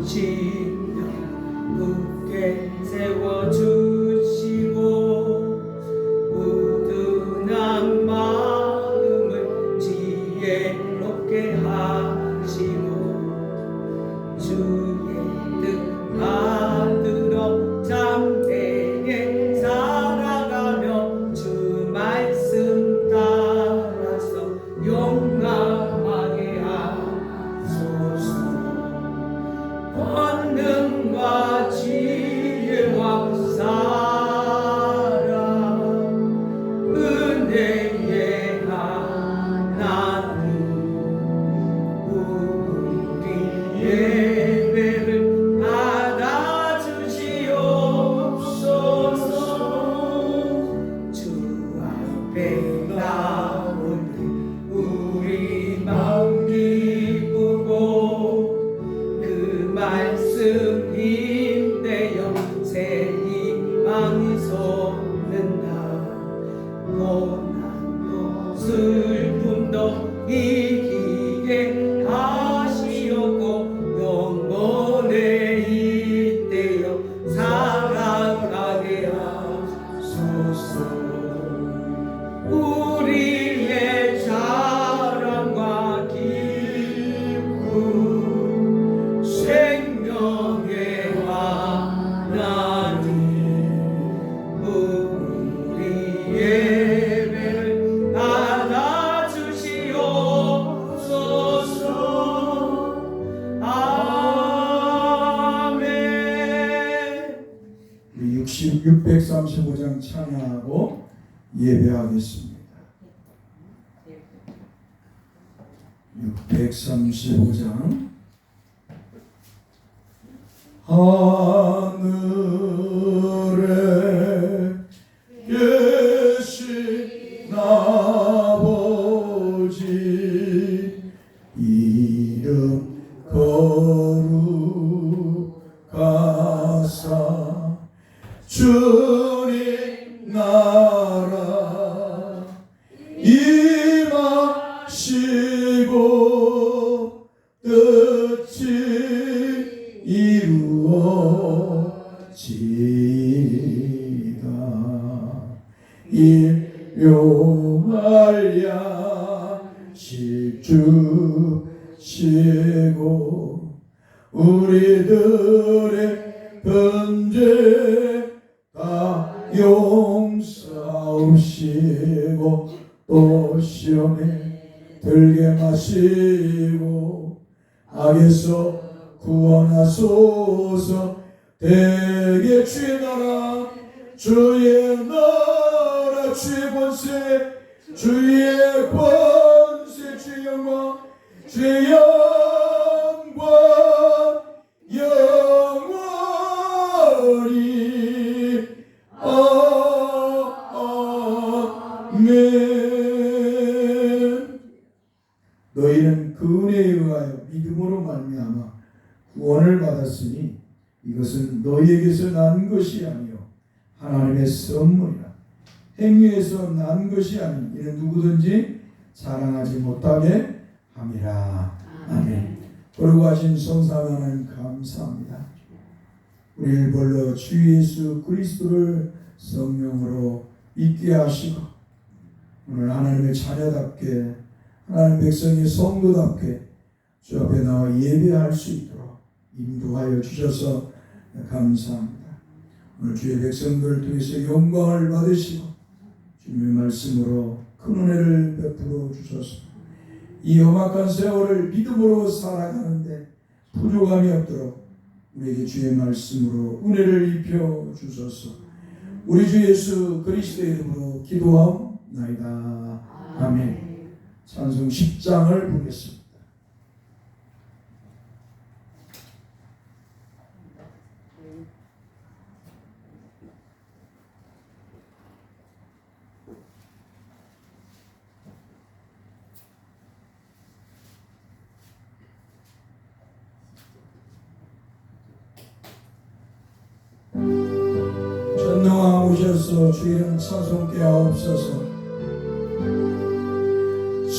주시며 굳게 세워주시고 우둔한 마음을 지혜롭게 하시고 주의 뜻 받들어 잠대게 살아가며 주 말씀 따라서 용감하게 하소서. 권능과 지혜와 사랑 은혜의 하나님 우리 예배를 받아주시옵소서. 주 앞에 나올 때 우리 마음 기쁘고 그 말씀 힘내어 새 희망이 솟는다. 고난도 슬픔도 이기게 하시었고 영원에 잇대어 살아가게 하소서. 우리의 자랑과 기쁨 생명의 하나님 우리 예배를 받아주시옵소서. 아멘. 우리 635장 찬양하고 예배하겠습니다. 635장 하늘에 계신 아버지 이름 거룩하사 주님 나라 임하시고 뜻이 이루어지다. 일용할 야식 주시고 우리들의 번제 다 용서하시고 또 시험에 들게 마시고 악에서 구원하소서. 대개 주의 나라 주의 나라 주의 권세 주의 권세 주의 영광 주의 영광 영원히 아멘. 너희는 그 은혜에 의하여 믿음으로 말미암아 구원을 받았으니 이것은 너희에게서 난 것이 아니요 하나님의 선물이라. 행위에서 난 것이 아니 이는 누구든지 자랑하지 못하게 함이라. 아멘. 거룩하신 성삼 하나님 감사합니다. 우리를 불러 주 예수 그리스도를 성령으로 믿게 하시고 오늘 하나님의 자녀답게 하나님 백성의 성도답게 주 앞에 나와 예배할 수 있도록 인도하여 주셔서 감사합니다. 오늘 주의 백성들을 통해서 영광을 받으시고 주님의 말씀으로 큰 은혜를 베풀어 주셔서 이 험악한 세월을 믿음으로 살아가는데 부족함이 없도록 우리에게 주의 말씀으로 은혜를 입혀 주소서. 우리 주 예수 그리스도의 이름으로 기도하옵나이다. 아멘. 찬송 10장을 보겠습니다. 전능왕 오셔서 주 이름 찬송케 하옵소서.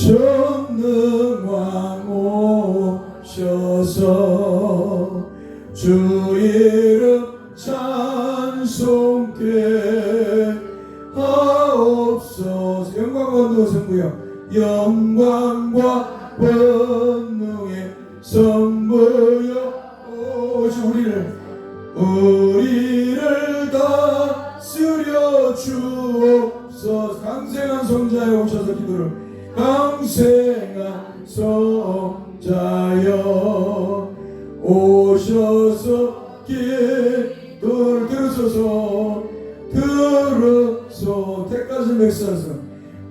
전능왕 오셔서 주 이름 찬송케 하옵소서. 영광과 권능의 성부여 영광과 권능의 성부여 오시 우리를 다스려 주옵소서. 강생한 성자여 오셔서 기도를 강생한 성자여 오셔서 기도를 들으소서.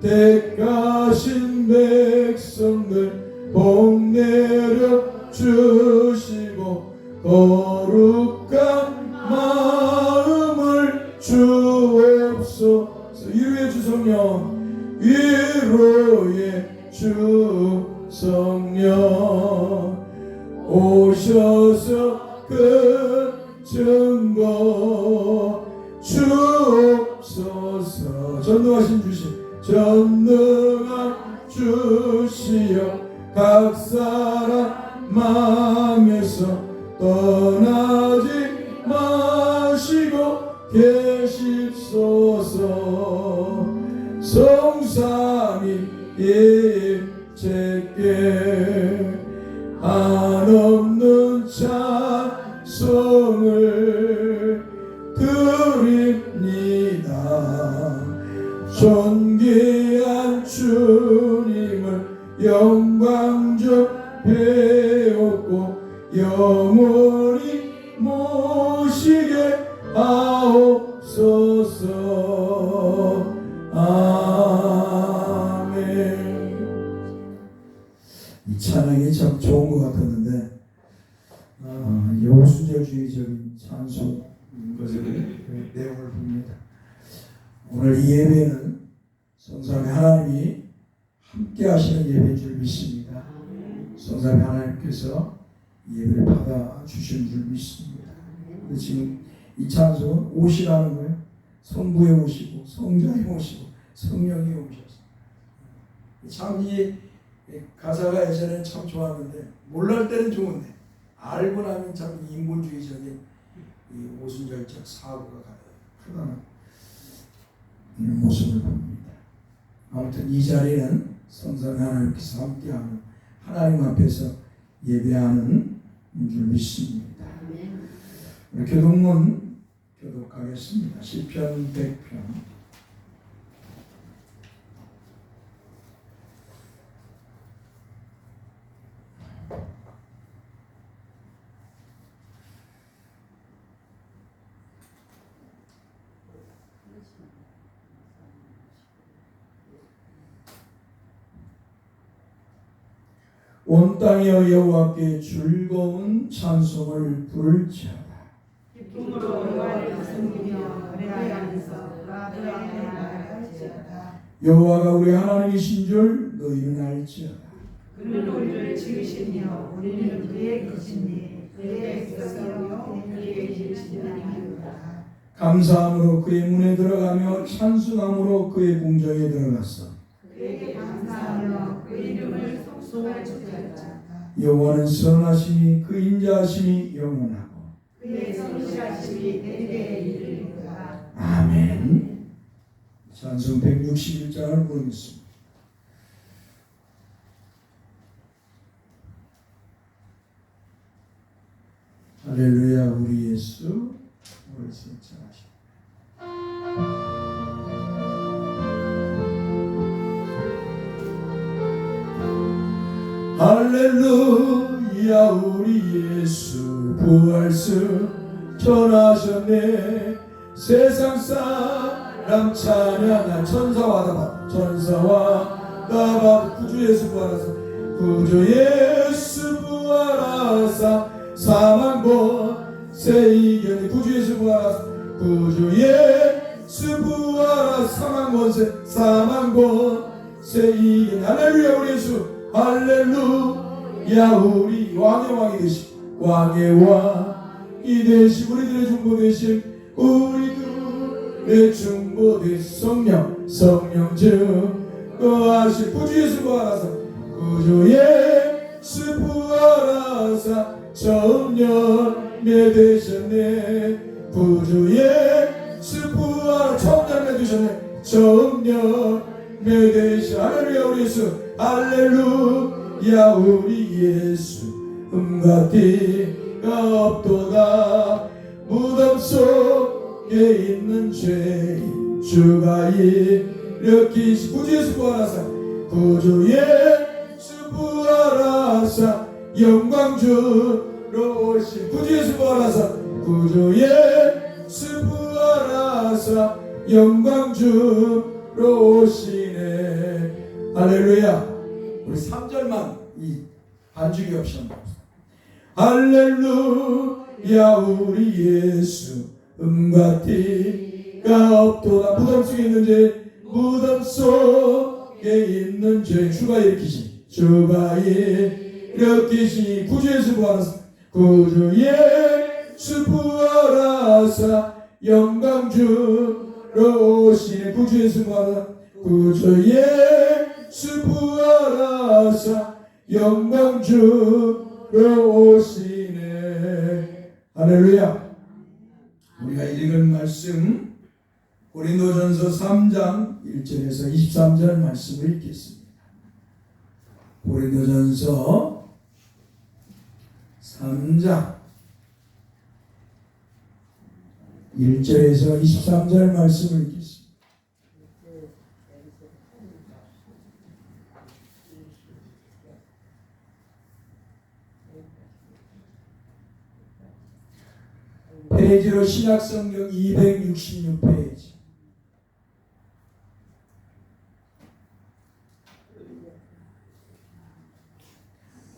택하신 백성들 복 내려 주시고 거룩한 마음을 주옵소서. 위로의 주 성령 위로의 주 성령 오셔서 그 증거 주옵소서. 전능하신 주시여 각 사람 마음에서 떠나지 마시고 계십소서. 성삼위 일체께 한없는 찬송을 드립니다. 존귀한 주님을 영광적 배웠고 영원히 모시게 하옵소서. 아멘. 이 찬양이 참 좋은 것 같았는데 여호순절주의적인 찬송 것의 내용을 봅니다. 오늘 이 예배는 성삼위 하나님이 함께 하시는 예배인 줄 믿습니다. 성삼위 하나님께서 예배를 받아주시는 줄 믿습니다. 근데 지금 이 찬송은 오시라는 거예요. 성부에 오시고 성자에 오시고 성령이 오셔서 참 이 가사가 예전에는 참 좋았는데 몰랄 때는 좋은데 알고 나면 참 인본주의적인 이 오순절적 사고가 크다는 모습을 봅니다. 아무튼 이 자리는 성삼위 하나님께서 함께하는 하나님 앞에서 예배하는 줄 믿습니다. 우리 교독문 교독하겠습니다. 시편 100편 온 땅이여 여호와께 즐거운 찬송을 부를지어다. 기쁨으로 여호와를 섬기며 은혜 안에서 나아갈지어다. 여호와가 우리 하나님이신 줄 너희는 알지어다. 그는 우리를 지으시며 우리는 그의 것이니 그의 백성이요 그의 지으신 아니오다. 감사함으로 그의 문에 들어가며 찬송함으로 그의 궁정에 들어갔어. 그에게 감사하며 그 이름을 송송할지어다. 여호와는 선하시니 그 인자하심이 영원하고 그의 성실하심이 대대에 이르리로다. 아멘. 찬송 161장을 부르겠습니다. 할렐루야. 우리 예수 오래서 찬하시오. 할렐루야. 우리 예수 부활승 전하셨네. 세상 사람 찬양한 천사와 나바 구주 예수 부활하사 구주 예수 부활하사 사망 권세 이겨내 구주 예수 부활하사 구주 예수 부활하사 사망 권세 이겨내 할렐루야. 우리 예수 할렐루야. 우리 왕의 왕이 되신 왕의 왕이 되신 우리들의 중보 되신 우리들의 중보 되신 성령 증거하신 구주 예수 부활하사 구주 예수 부활하사 천년 되셨네. 구주 예수 부활 성령 되셨네. 성령 되셨네. 할렐루야 우리 예수. 할렐루야 우리 예수. 음과 띠가 없도다. 무덤 속에 있는 죄인 주가 일으키시. 구주 예수 부활하사. 구주 예수 부활하사. 영광 주로 오신. 구주 예수 부활하사. 구주 예수 부활하사. 영광 주로 오시네. 할렐루야. 우리 3절만 이 반주기 없이 한번 할렐루야 우리 예수. 음과 띠가 없도다. 무덤 속에 있는 죄. 무덤 속에 있는 죄 주가 일으키신. 주가 일으키신. 구주 예수 부활하사. 구주 예수 부활하사. 영광 주로 오시네. 구주 예수 부활하사. 구주 예수 부활하사. 영광 주로 오시네. 할렐루야. 우리가 읽은 말씀 고린도전서 3장 1절에서 23절 말씀을 읽겠습니다. 고린도전서 3장 1절에서 23절 말씀을 읽겠습니다. 페이지로 신약성경 266페이지.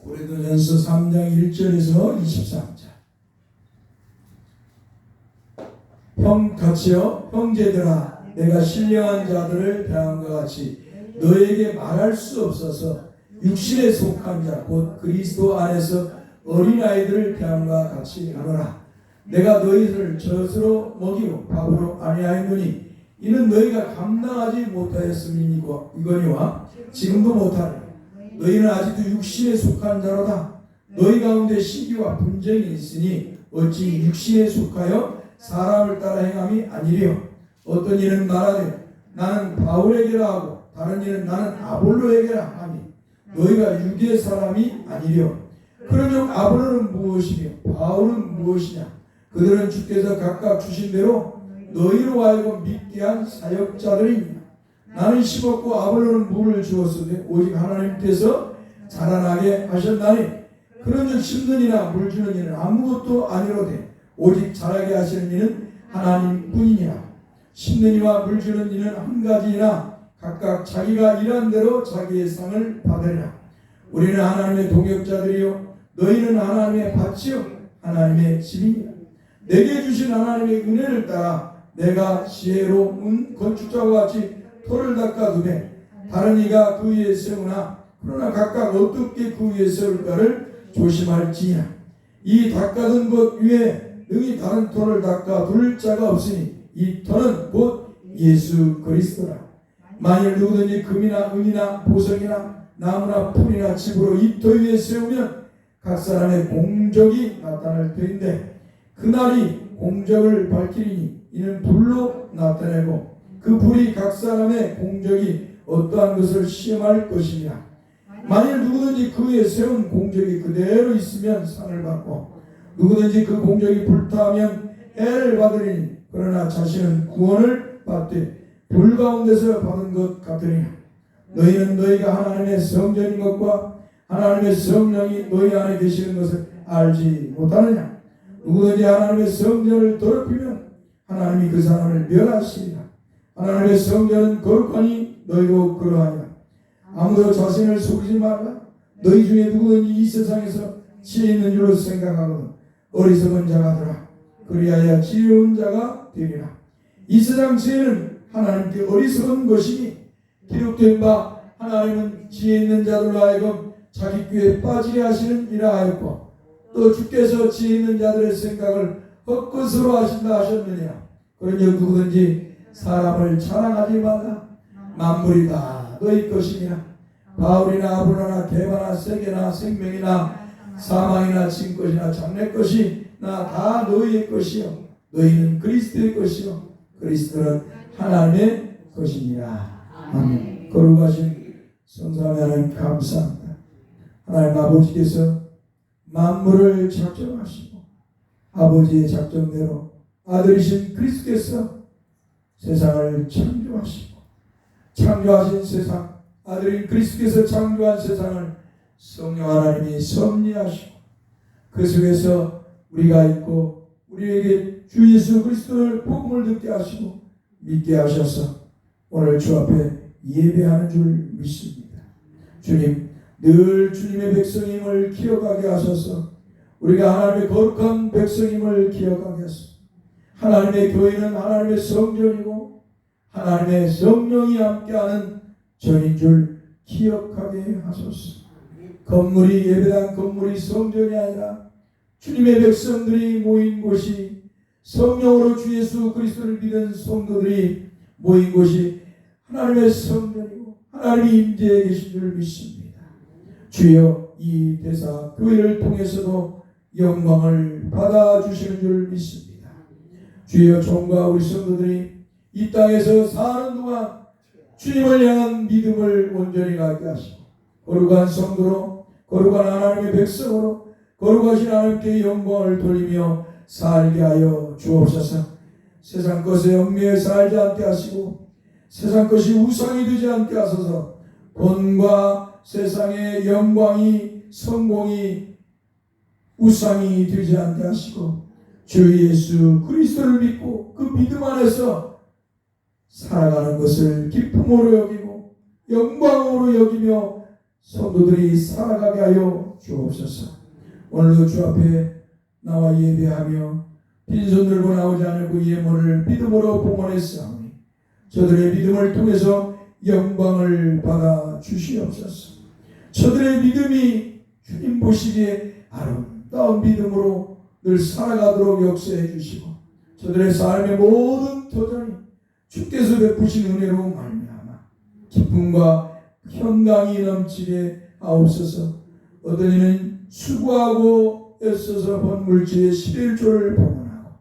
고린도전서 3장 1절에서 23절. 같이요 형제들아, 내가 신령한 자들을 대함과 같이 너에게 말할 수 없어서 육신에 속한 자 곧 그리스도 안에서 어린아이들을 대함과 같이 하노라. 내가 너희를 젖으로 먹이고 밥으로 아니하였노니 이는 너희가 감당하지 못하였음이거니와 지금도 못하리. 너희는 아직도 육신에 속한 자로다. 너희 가운데 시기와 분쟁이 있으니 어찌 육신에 속하여 사람을 따라 행함이 아니리요. 어떤 이는 말하되 나는 바울에게라 하고 다른 이는 나는 아볼로에게라 하니 너희가 유대의 사람이 아니리요. 그러므로 아볼로는 무엇이며 바울은 무엇이냐? 그들은 주께서 각각 주신 대로 너희로 하여금 믿게 한 사역자들이니라. 나는 심었고 아볼로는 물을 주었으되 오직 하나님께서 자라나게 하셨나니 그런즉 심는 이나 물 주는 이는 아무것도 아니로되 오직 자라게 하시는 이는 하나님뿐이니라. 심는 이와 물 주는 이는 한 가지이나 각각 자기가 일한 대로 자기의 상을 받으리라. 우리는 하나님의 동역자들이요 너희는 하나님의 밭이요 하나님의 집이니라. 내게 주신 하나님의 은혜를 따라 내가 지혜로운 건축자와 같이 토를 닦아두되 다른 이가 그 위에 세우나 그러나 각각 어떻게 그 위에 세울까를 조심할지니라. 이 닦아둔 것 위에 능히 다른 토를 닦아둘 자가 없으니 이 터는 곧 예수 그리스도라. 만일 누구든지 금이나 은이나 보석이나 나무나 풀이나 집으로 이 터 위에 세우면 각 사람의 공적이 나타날 터인데 그날이 공적을 밝히리니 이는 불로 나타내고 그 불이 각 사람의 공적이 어떠한 것을 시험할 것이니라. 만일 누구든지 그 위에 세운 공적이 그대로 있으면 상을 받고 누구든지 그 공적이 불타면 해를 받으리니 그러나 자신은 구원을 받되 불 가운데서 받은 것 같으니라. 너희는 너희가 하나님의 성전인 것과 하나님의 성령이 너희 안에 계시는 것을 알지 못하느냐? 누구든지 하나님의 성전을 더럽히면 하나님이 그 사람을 멸하시리라. 하나님의 성전은 거룩하니 너희도 그러하니라. 아무도 자신을 속이지 말라. 너희 중에 누구든지 이 세상에서 지혜 있는 줄로 생각하거든 어리석은 자가더라. 그리하여 지혜로운 자가 되리라. 이 세상 지혜는 하나님께 어리석은 것이니 기록된 바 하나님은 지혜 있는 자들로 하여금 자기 꾀에 빠지게 하시는 이라 하였고 또 주께서 지혜 있는 자들의 생각을 헛것으로 하신다 하셨느냐. 그러니 누구든지 사람을 자랑하지 말라. 만물이 다 너희 것이니라. 바울이나 아볼로나 게바나 세계나 생명이나 사망이나 진 것이나 장래 것이 나 다 너희의 것이요 너희는 그리스도의 것이요 그리스도는 하나님의 것이니라. 아멘. 거룩하신 성삼위 하나님 감사합니다. 하나님 아버지께서 만물을 작정하시고 아버지의 작정대로 아들이신 그리스도께서 세상을 창조하시고 창조하신 세상 아들인 그리스도께서 창조한 세상을 성령 하나님이 섭리하시고 그 속에서 우리가 있고 우리에게 주 예수 그리스도를 복음을 듣게 하시고 믿게 하셔서 오늘 주 앞에 예배하는 줄 믿습니다. 주님 늘 주님의 백성임을 기억하게 하셔서 우리가 하나님의 거룩한 백성임을 기억하게 하소서. 하나님의 교회는 하나님의 성전이고 하나님의 성령이 함께하는 전인 줄 기억하게 하소서. 건물이 예배당 건물이 성전이 아니라 주님의 백성들이 모인 곳이 성령으로 주 예수 그리스도를 믿은 성도들이 모인 곳이 하나님의 성전이고 하나님이 임재해 계신 줄 믿습니다. 주여 이 대사 교회를 통해서도 영광을 받아주시는 줄 믿습니다. 주여 종과 우리 성도들이 이 땅에서 사는 동안 주님을 향한 믿음을 온전히 갖게 하시고 거룩한 성도로 거룩한 하나님의 백성으로 거룩하신 하나님께 영광을 돌리며 살게 하여 주옵소서. 세상 것에 얽매여 살지 않게 하시고 세상 것이 우상이 되지 않게 하소서. 돈과 세상의 영광이 성공이 우상이 되지 않게 하시고 주 예수 그리스도를 믿고 그 믿음 안에서 살아가는 것을 기쁨으로 여기고 영광으로 여기며 성도들이 살아가게 하여 주옵소서. 오늘도 주 앞에 나와 예배하며 빈손 들고 나오지 않을 그 예물을 믿음으로 봉헌했사오니 저들의 믿음을 통해서 영광을 받아 주시옵소서. 저들의 믿음이 주님 보시기에 아름다운 믿음으로 늘 살아가도록 역사해 주시고 저들의 삶의 모든 도전이 주께서 베푸신 은혜로 말미암아 기쁨과 평강이 넘치게 하옵소서. 어떤 이는 수고하고 애써서 번 물질의 11조를 봉헌하고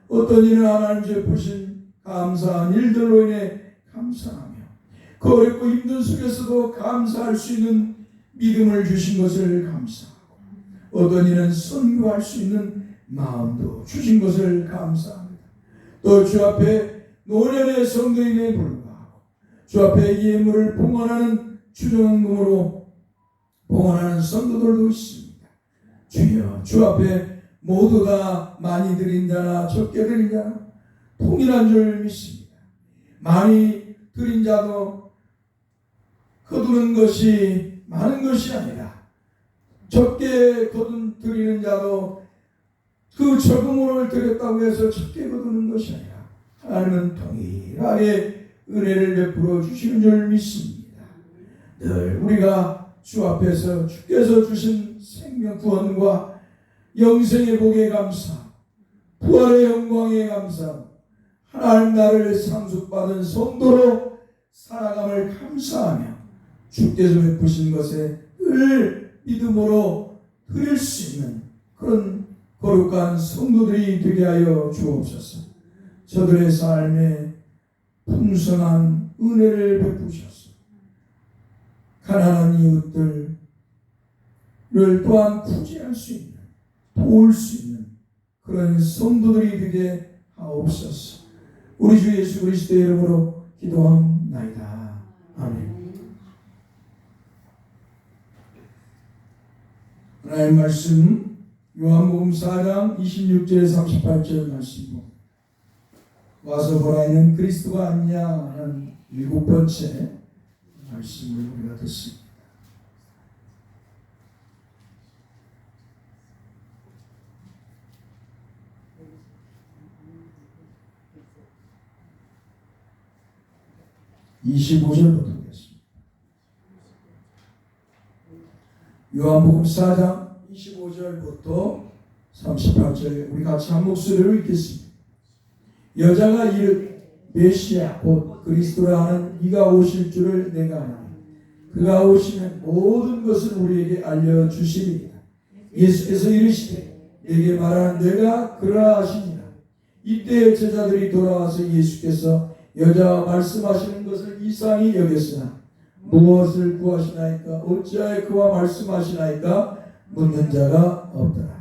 어떤 이는 하나님 베푸신 감사한 일들로 인해 감사하며 그 어렵고 힘든 속에서도 감사할 수 있는 믿음을 주신 것을 감사하고 어떤 이는 선교할 수 있는 마음도 주신 것을 감사합니다. 또 주 앞에 노년의 성도임에 불구하고 주 앞에 예물을 봉헌하는 주정금으로 봉헌하는 성도들도 있습니다. 주여 주 앞에 모두 다 많이 드린 자나 적게 드린 자나 통일한 줄 믿습니다. 많이 드린 자도 거두는 것이 많은 것이 아니라 적게 드리는 자도 그 적음을 드렸다고 해서 적게 거두는 것이 아니라 하나님은 동일하게 은혜를 베풀어 주시는 줄 믿습니다. 늘 우리가 주 앞에서 주께서 주신 생명 구원과 영생의 복에 감사 부활의 영광에 감사 하나님 나를 상속받은 성도로 살아감을 감사하며 주께서 베푸신 것에 늘 믿음으로 드릴 수 있는 그런 거룩한 성도들이 되게 하여 주옵소서. 저들의 삶에 풍성한 은혜를 베푸셔서 가난한 이웃들을 또한 구제할 수 있는 도울 수 있는 그런 성도들이 되게 하옵소서. 우리 주 예수 그리스도의 이름으로 기도합나이다. 아멘. 하나님 말씀 요한복음 4장 26절 38절 말씀이고 와서 보라 이는 그리스도가 아니냐 하는 7번째 말씀을 우리가 듣습니다. (25절부터) 보겠습니다. 요한복음 4장 25절부터 38절 우리 같이 한 목소리로 읽겠습니다. 여자가 이르되 메시아 곧 그리스도라 하는 이가 오실 줄을 내가 아나니 그가 오시면 모든 것을 우리에게 알려주시리이다. 예수께서 이르시되 내게 말하는 내가 그러하시니라. 이때 제자들이 돌아와서 예수께서 여자와 말씀하시는 것을 이상히 여겼으나 무엇을 구하시나이까 어찌하여 그와 말씀하시나이까 묻는 자가 없더라.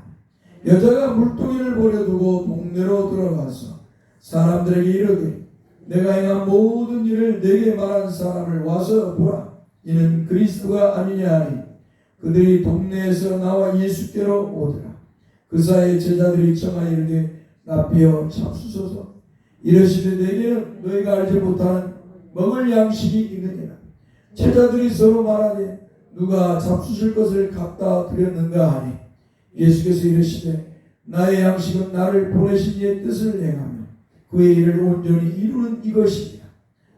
여자가 물동이를 버려두고 동네로 들어가서 사람들에게 이르되 내가 행한 모든 일을 내게 말한 사람을 와서 보라. 이는 그리스도가 아니냐 하니 그들이 동네에서 나와 예수께로 오더라. 그 사이에 제자들이 청하여 이르되 라삐여 잡수소서. 이르시되 내게는 너희가 알지 못하는 먹을 양식이 있느니라. 제자들이 서로 말하되 누가 잡수실 것을 갖다 드렸는가 하니 예수께서 이르시되 나의 양식은 나를 보내신 이의 뜻을 행하며 그의 일을 온전히 이루는 이것이니라.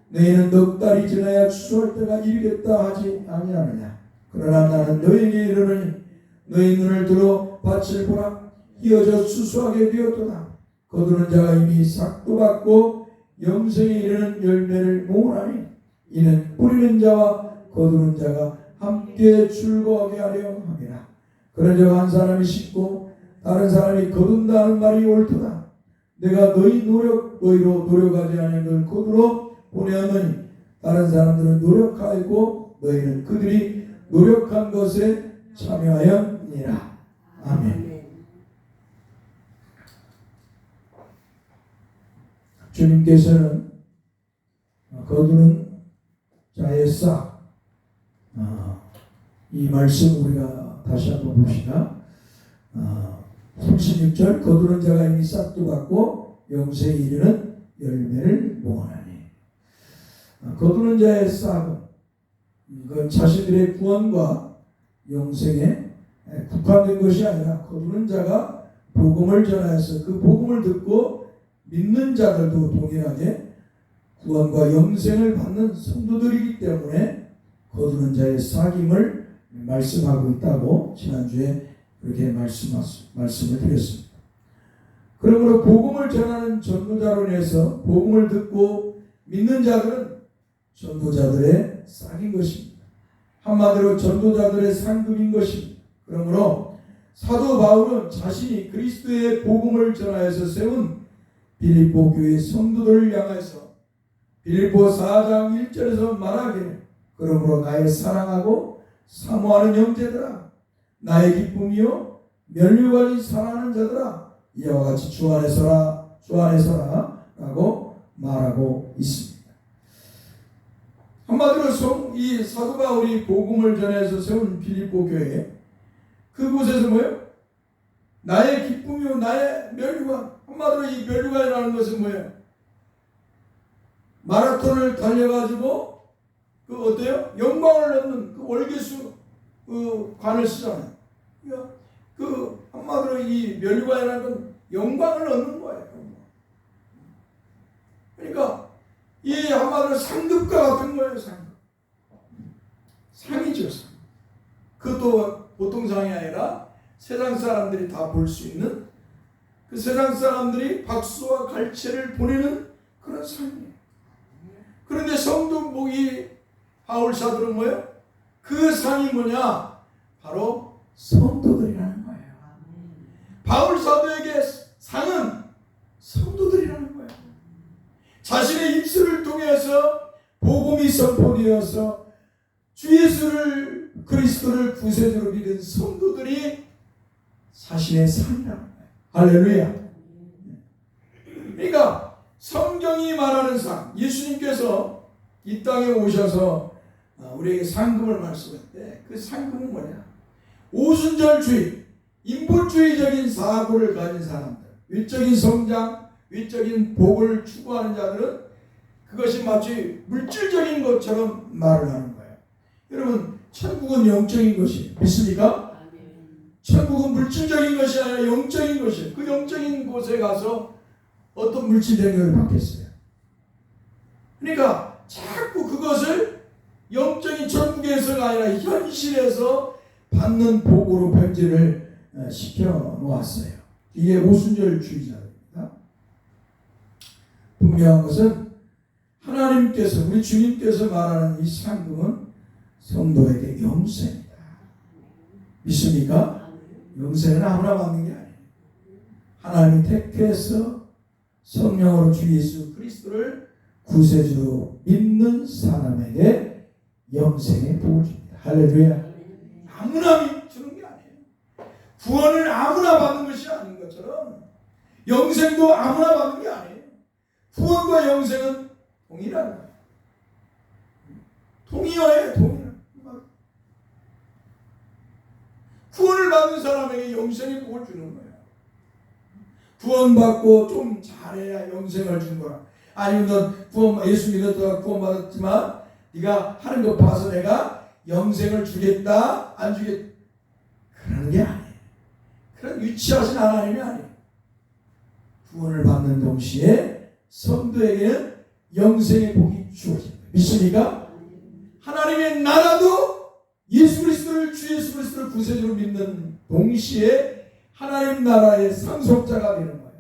너희는 넉 달이 지나야 추수할 때가 이르겠다 하지 아니하느냐. 그러나 나는 너희에게 이르노니 너희 눈을 들어 밭을 보라. 휘어져 수수하게 되었도다. 거두는 자가 이미 삭도 받고 영생에 이르는 열매를 모으나니 이는 뿌리는 자와 거두는 자가 함께 즐거워하게 하려 함이라. 그런즉 한 사람이 심고 다른 사람이 거둔다는 말이 옳도다. 내가 너희로 노력하지 않은 걸 거두러 보내었느니 다른 사람들은 노력하였고 너희는 그들이 노력한 것에 참여하였니라. 아멘. 주님께서는 거두는 자의 싹, 이 말씀 우리가 다시 한번 봅시다. 36절 거두는 자가 이미 싹도 받고 영생에 이르는 열매를 모으나니. 거두는 자의 싹은 이건 자신들의 구원과 영생에 국한된 것이 아니라 거두는 자가 복음을 전하여서 그 복음을 듣고 믿는 자들도 동일하게 구원과 영생을 받는 성도들이기 때문에 거두는 자의 싹임을 말씀하고 있다고 지난주에 그렇게 말씀을 드렸습니다. 그러므로 복음을 전하는 전도자로 인해서 복음을 듣고 믿는 자들은 전도자들의 싹인 것입니다. 한마디로 전도자들의 상급인 것입니다. 그러므로 사도 바울은 자신이 그리스도의 복음을 전하여서 세운 빌립보 교회 성도들을 향해서 빌립보 4장 1절에서 말하기를 그러므로 나의 사랑하고 사모하는 형제들아 나의 기쁨이요 면류관이 사랑하는 자들아 이와 같이 주 안에서라 라고 말하고 있습니다. 한마디로 이 사도 바울이 복음을 전해서 세운 빌립보 교회 그곳에서 뭐예요? 나의 기쁨이요 나의 면류관. 한마디로 이 면류관이라는 것은 뭐예요? 마라톤을 달려가지고 그 어때요? 영광을 얻는 그 월계수 그 관을 쓰잖아요. 그러니까 그 한마디로 이 면류관이라는 건 영광을 얻는 거예요. 그러니까 이 한마디로 상급과 같은 거예요. 상이죠. 상. 그것도 보통 상이 아니라 세상 사람들이 다 볼 수 있는 그 세상 사람들이 박수와 갈채를 보내는 그런 상이에요. 그런데 성도 목이 바울 사도는 뭐예요? 그 상이 뭐냐? 바로 성도들이라는 거예요. 바울 사도에게 상은 성도들이라는 거예요. 자신의 입술을 통해서 복음이 선포되어서 주 예수를 그리스도를 구세주로 믿은 성도들이 자신의 상이라는 거예요. 할렐루야. 그러니까 성경이 말하는 상, 예수님께서 이 땅에 오셔서 우리에게 상급을 말씀할 때 그 상급은 뭐냐? 오순절주의, 인본주의적인 사고를 가진 사람들, 위적인 성장, 위적인 복을 추구하는 자들은 그것이 마치 물질적인 것처럼 말을 하는 거예요. 여러분, 천국은 영적인 것이에요. 믿습니까? 천국은 물질적인 것이 아니라 영적인 것이에요. 그 영적인 곳에 가서 어떤 물질적인 걸 받겠어요. 그러니까 자꾸 그것을 영적인 천국에서가 아니라 현실에서 받는 복으로 변질을 시켜 놓았어요. 이게 오순절주의자입니다. 분명한 것은 하나님께서 우리 주님께서 말하는 이 상급은 성도에게 영생이다. 믿습니까? 영생은 아무나 받는 게 아니에요. 하나님이 택해서 성령으로 주 예수 그리스도를 구세주로 믿는 사람에게 영생의 복을 줍니다. 할렐루야. 아무나 주는 게 아니에요. 구원을 아무나 받는 것이 아닌 것처럼 영생도 아무나 받는 게 아니에요. 구원과 영생은 동일한 거예요. 동의어예요. 동의어. 구원을 받는 사람에게 영생의 복을 주는 거예요. 구원받고 좀 잘해야 영생을 주는 거야. 아니면 너 예수 믿었다가 구원받았지만 네가 하는 것 봐서 내가 영생을 주겠다 안 주겠다 그러는 게 아니에요. 그런 유치하신 하나님이 아니에요. 구원을 받는 동시에 성도에게는 영생의 복이 주어집니다. 믿습니까? 하나님의 나라도 예수 그리스도를 주 예수 그리스도를 구세주로 믿는 동시에 하나님 나라의 상속자가 되는 거예요.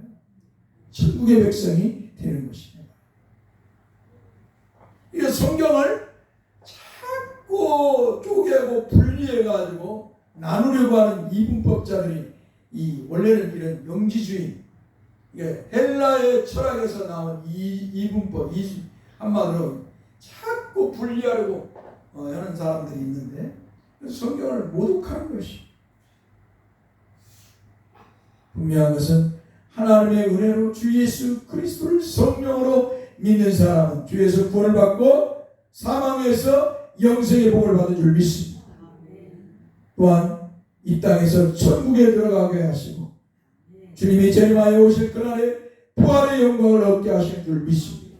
천국의 백성이 되는 것입니다. 이 성경을 자꾸 쪼개고 분리해가지고 나누려고 하는 이분법자들이 원래는 이런 영지주의 헬라의 철학에서 나온 이분법 한마디로 자꾸 분리하려고 하는 사람들이 있는데 성경을 모독하는 것이 분명한 것은 하나님의 은혜로 주 예수 그리스도를 성령으로 믿는 사람은 주에서 구원을 받고 사망에서 영생의 복을 받은 줄 믿습니다. 또한 이 땅에서 천국에 들어가게 하시고 주님이 재림하여 오실 그날에 부활의 영광을 얻게 하실 줄 믿습니다.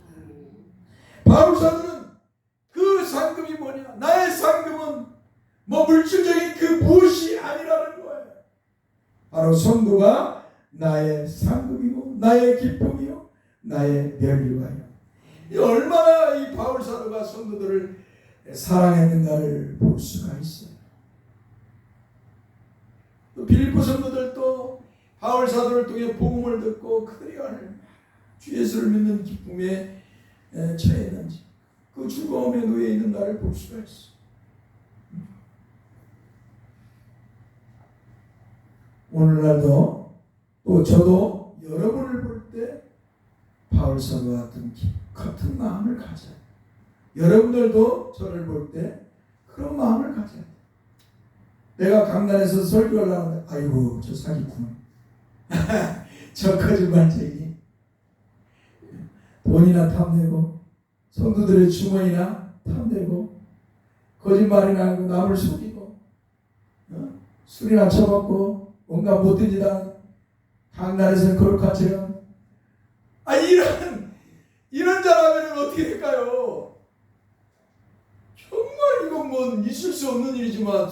바울사도는 그 상급이 뭐냐? 나의 상급은 물질적인 그 무엇이 아니라는 거예요. 바로 성도가 나의 상급이고 나의 기쁨이요 나의 면류관이요. 얼마나 이 바울사도가 성도들을 사랑했는가를 볼 수가 있어요. 또 빌립보 성도들도 바울사도를 통해 복음을 듣고 그들이 주 예수를 믿는 기쁨에 처했는지 그 즐거움에 놓여 있는 나를 볼 수가 있어요. 오늘날도 또 저도 여러분을 볼 때 바울사도와 같은 마음을 가져요. 여러분들도 저를 볼 때 그런 마음을 가져요. 내가 강단에서 설교를 하는데 아이고 저 사기꾼 저 거짓말쟁이 돈이나 탐내고 성도들의 주머니나 탐내고 거짓말이나 하고 남을 속이고 술이나 처먹고 온갖 못된 짓 하는 강단에서는 거룩한 처럼 이런 자라면 어떻게 될까요? 정말 이건 뭐 있을 수 없는 일이지만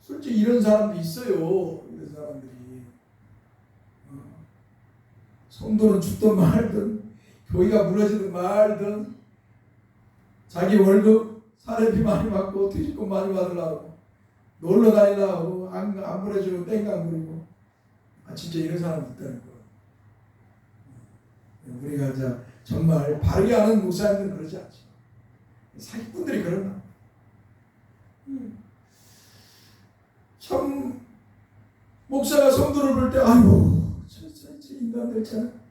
솔직히 이런 사람도 있어요. 이런 사람들이 성도는 죽든 말든 교회가 무너지든 말든 자기 월급 사례비 많이 받고 퇴직금 많이 받으려고 놀러 다니려고 안 보내주고 땡깡 부리고 진짜 이런 사람도 있다는 거. 우리가 이제 정말 바르게 하는 목사님들은 그러지 않죠. 사기꾼들이 그러나 참 목사가 성도를 볼 때 아이고 저 인간들 참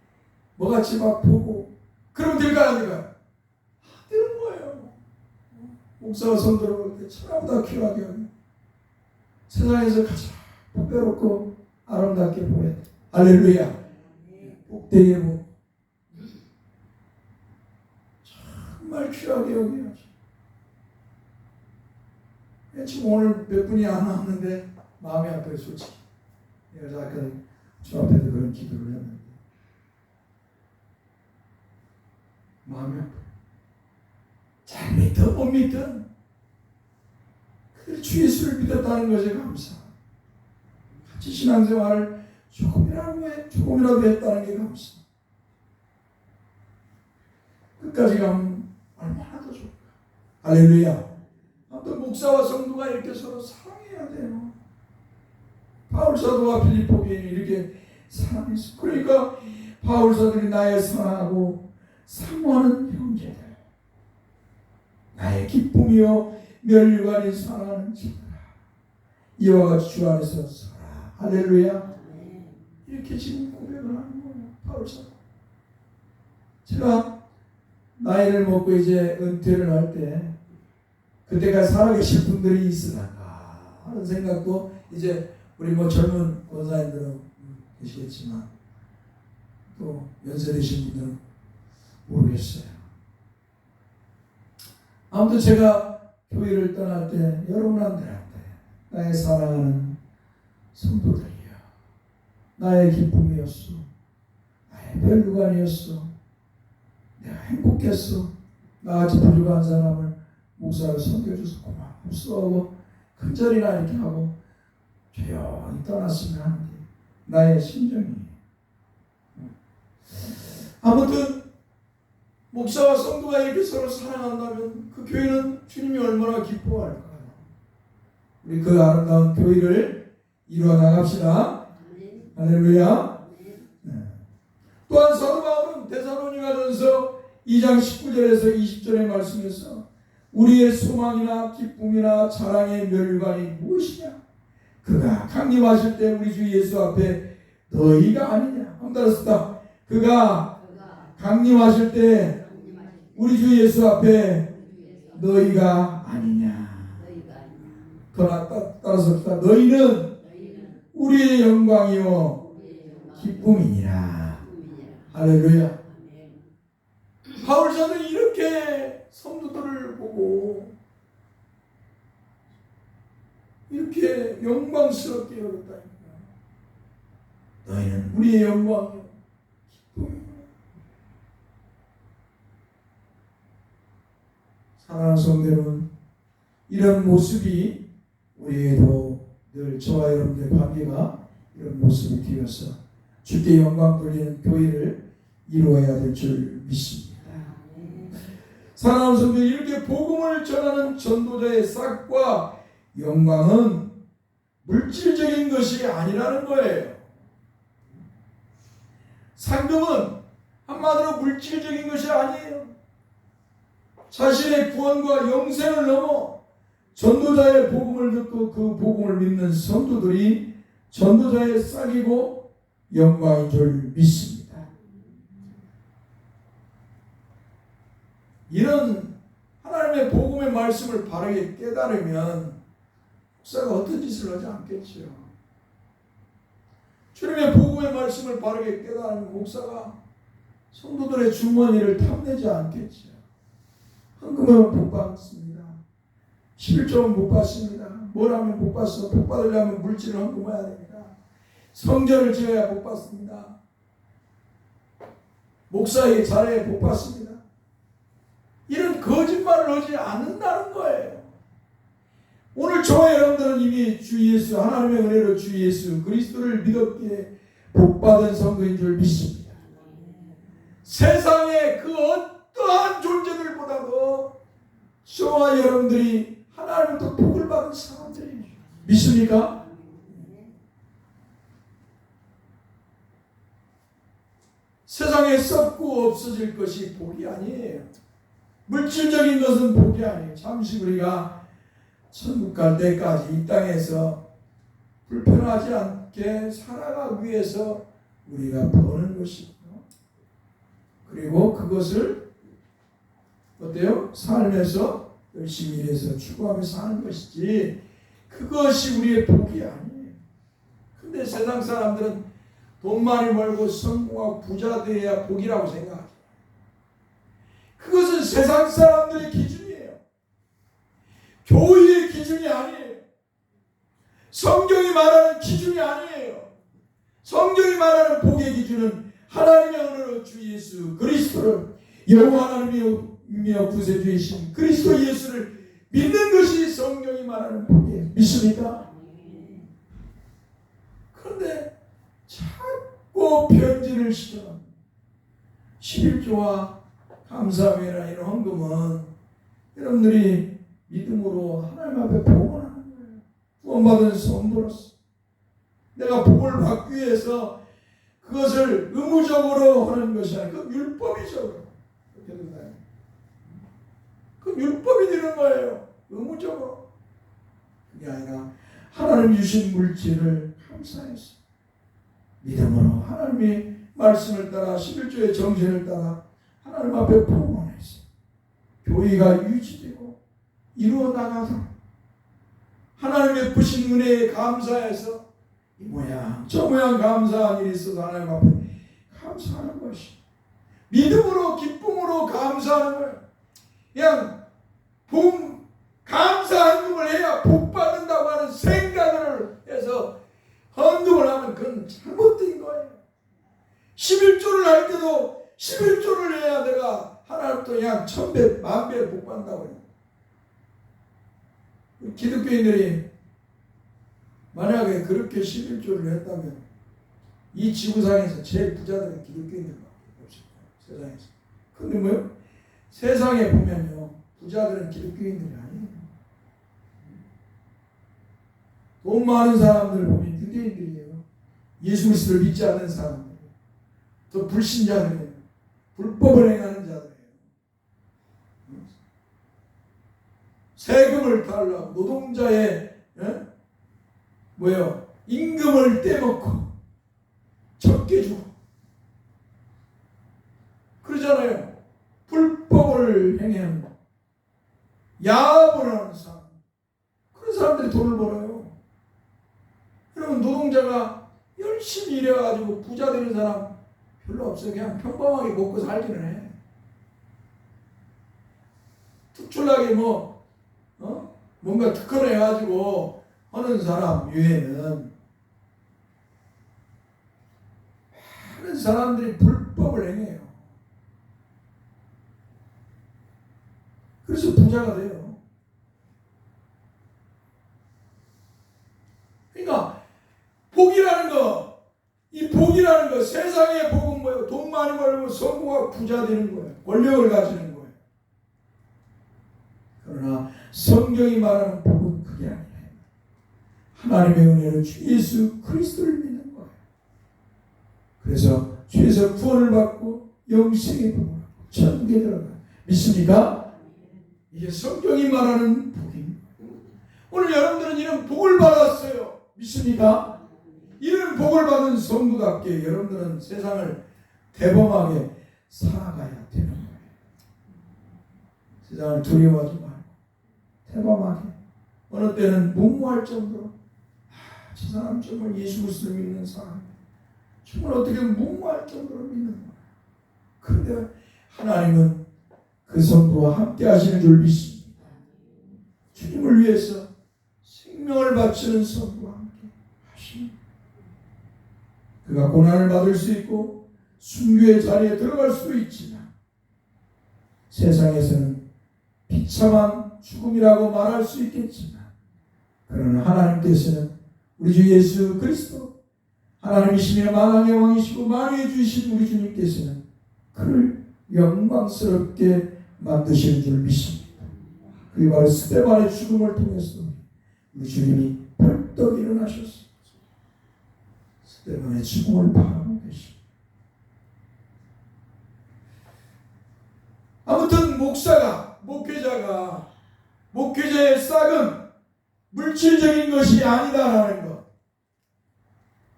뭐같이 막 보고 그러면 될까요 안 될까요? 되는 거예요. 목사가 성도를 볼 때 천하보다 귀하게 하고 세상에서 가장 풍요롭고 아름답게 보여야 돼. 할렐루야. 복되게 보고 정말 귀하게 여겨야죠. 지금 오늘 몇 분이 안 왔는데 마음이 아파요 솔직히. 내가 아까 주 앞에서 그런 기도를 했는데 마음이 아파요. 잘 믿든 못 믿든 주 예수를 믿었다는 것에 감사. 같이 신앙생활을 조금이라도 했다는 게 감사. 끝까지 가면 얼마나 더 좋을까. 할렐루야. 또 목사와 성도가 이렇게 서로 사랑해야 돼요. 바울사도와 빌립보 교인이 이렇게 사랑했어. 그러니까 바울사도들이 나의 사랑하고 사모하는 형제들, 나의 기쁨이요 면류관이 사랑하는 자들아, 이와 같이 주 안에서 살아. 할렐루야. 이렇게 지금 고백을 하는 거예요. 바울 사도. 제가 나이를 먹고 이제 은퇴를 할 때 그때까지 살아계신 분들이 있으나 하는 생각도 이제 우리 뭐 젊은 권사님들은 계시겠지만 또 연세 드신 분들은 모르겠어요. 아무튼 제가 교회를 떠날 때 여러분한테 나의 사랑하는 성도들이여, 나의 기쁨이었어, 나의 멸류관이었어, 내가 행복했어, 나같이 부족한 사람을 목사를 섬겨줘서 고맙소 하고 큰절이나 이렇게 하고 조용히 떠났으면 하는 게 나의 심정이에요. 아무튼 목사와 성도가 이렇게 서로 사랑한다면 그 교회는 주님이 얼마나 기뻐할까요? 우리 그 아름다운 교회를 이루어 나갑시다. 할렐루야. 네. 또한 사도 바울은 데살로니가전서 2장 19절에서 20절의 말씀에서 우리의 소망이나 기쁨이나 자랑의 멸류관이 무엇이냐? 그가 강림하실 때 우리 주 예수 앞에 너희가 아니냐? 한번 따라서 그가 강림하실 때 우리 주 예수 앞에 너희가 아니냐? 따라서 너희는 우리의 영광이요 기쁨이니라. 할렐루야. 바울 사도는 이렇게 성도들을 보고 이렇게 영광스럽게 여겼다니까. 너희는 우리의 영광이요 기쁨이니라. 사랑하는 성도는 이런 모습이 우리에도 늘 저와 여러분들의 관계가 이런 모습이 되어서 주께 영광 돌리는 교회를 이루어야 될 줄 믿습니다. 사랑하는 성도, 이렇게 복음을 전하는 전도자의 싹과 영광은 물질적인 것이 아니라는 거예요. 상금은 한마디로 물질적인 것이 아니에요. 자신의 구원과 영생을 넘어 전도자의 복음을 듣고 그 복음을 믿는 성도들이 전도자의 싹이고 영광인 줄 믿습니다. 이런 하나님의 복음의 말씀을 바르게 깨달으면 목사가 어떤 짓을 하지 않겠죠. 주님의 복음의 말씀을 바르게 깨달으면 목사가 성도들의 주머니를 탐내지 않겠죠. 헌금은 못 받습니다. 11조는 못 받습니다. 뭘 하면 못 받어? 복 받으려면 물질을 헌금해야 됩니다. 성전을 지어야 복 받습니다. 목사에게 잘해야 복 받습니다. 이런 거짓말을 하지 않는다는 거예요. 오늘 저와 여러분들은 이미 주 예수, 하나님의 은혜로 주 예수 그리스도를 믿었기에 복받은 성도인 줄 믿습니다. 세상의 그 어떠한 존재들보다도 저와 여러분들이 하나님부터 복을 받은 사람들입니다. 믿습니까? 세상에 썩고 없어질 것이 복이 아니에요. 물질적인 것은 복이 아니에요. 잠시 우리가 천국 갈 때까지 이 땅에서 불편하지 않게 살아가기 위해서 우리가 버는 것이고, 그리고 그것을 어때요? 삶에서 열심히 일해서 추구하면서 하는 것이지 그것이 우리의 복이 아니에요. 근데 세상 사람들은 돈 많이 벌고 성공하고 부자 되어야 복이라고 생각해요. 그것은 세상 사람들의 기준이에요. 교회의 기준이 아니에요. 성경이 말하는 기준이 아니에요. 성경이 말하는 복의 기준은 하나님의 은혜로 주 예수 그리스도를 여호와 하나님이여 구세주이신 그리스도 예수를 믿는 것이 성경이 말하는 복이에요. 믿습니까? 그런데 자꾸 편지를 시켜 11조와 감사회나 이런 헌금은 여러분들이 믿음으로 하나님 앞에 복을 하는 거예요. 구원받은 성도로서 내가 복을 받기 위해서 그것을 의무적으로 하는 것이 아니라 그 율법이죠. 그 율법이 되는 거예요. 의무적으로. 그게 아니라 하나님 주신 물질을 감사해서 믿음으로 하나님의 말씀을 따라 11조의 정신을 따라 하나님 앞에 봉헌해서 교회가 유지되고 이루어 나가도록 하나님의 부신 은혜에 감사해서 이 모양 저 모양 감사한 일이 있어서 하나님 앞에 감사하는 것이 믿음으로 기쁨으로 감사하는 거예요. 그냥 감사 헌금을 해야 복 받는다고 하는 생각을 해서 헌금을 하면 그건 잘못된 거예요. 11조를 할 때도 11조를 해야 내가 하나님부터 그냥 1000배, 10,000배 복 받는다고 해요. 기독교인들이 만약에 그렇게 11조를 했다면 이 지구상에서 제일 부자들은 기독교인들밖에 없어요. 세상에서. 근데 뭐요? 세상에 보면요, 부자들은 기독교인들이 아니에요. 돈 많은 사람들 보면 유대인들이에요. 예수 그리스도를 믿지 않는 사람들, 또 불신자들이에요. 불법을 행하는 자들이에요. 세금을 달라고 노동자의 뭐예요? 임금을 떼먹고 적게 주고 그러잖아요. 불법을 행하는 야합을 하는 사람, 그런 사람들이 돈을 벌어요. 여러분, 노동자가 열심히 일해가지고 부자 되는 사람 별로 없어요. 그냥 평범하게 먹고 살기는 해. 특출나게 뭔가 특허내가지고 하는 사람 외에는 많은 사람들이 불법을 행해요. 그래서 부자가 돼요. 그러니까 이 복이라는 거, 세상의 복은 뭐예요? 돈 많이 벌고 성공하고 부자 되는 거예요. 권력을 가지는 거예요. 그러나 성경이 말하는 복은 그게 아니에요. 하나님의 은혜로 주 예수 그리스도를 믿는 거예요. 그래서 주에서 구원을 받고 영생의 복을 받고 천국에 들어가요. 믿습니까? 이게 성경이 말하는 복입니다. 오늘 여러분들은 이런 복을 받았어요. 믿습니까? 이런 복을 받은 성도답게 여러분들은 세상을 대범하게 살아가야 되는 거예요. 세상을 두려워하지 말고 대범하게, 어느 때는 무모할 정도로 저 사람 정말 예수 그리스도를 믿는 사람, 정말 어떻게 무모할 정도로 믿는 거예요. 그런데 하나님은 그 성도와 함께 하시는 줄 믿습니다. 주님을 위해서 생명을 바치는 성도와 함께 하십니다. 그가 고난을 받을 수 있고 순교의 자리에 들어갈 수도 있지만 세상에서는 비참한 죽음이라고 말할 수 있겠지만, 그러나 하나님께서는 우리 주 예수 그리스도 하나님이시며 만왕의 왕이시고 만유의 주이신 우리 주님께서는 그를 영광스럽게 만드시는 줄 믿습니다. 그게 바로 스데반의 죽음을 통해서 우리 주님이 벌떡 일어나셨습니다. 스데반의 죽음을 바라보고 계십니다. 아무튼 목회자의 싹은 물질적인 것이 아니다라는 것,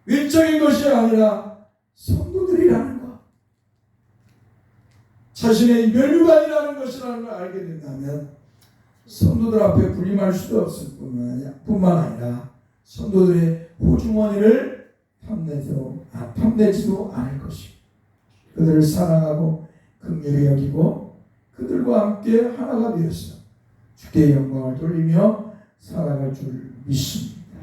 외적인 것이 아니라 성도들이라는 것, 자신의 면류관이라는 것이라는 걸 알게 된다면 성도들 앞에 군림할 수도 없을 뿐만 아니라 성도들의 호주머니를 탐내지도 않을 것입니다. 그들을 사랑하고 긍휼히 여기고 그들과 함께 하나가 되어서 주께 영광을 돌리며 살아갈 줄 믿습니다.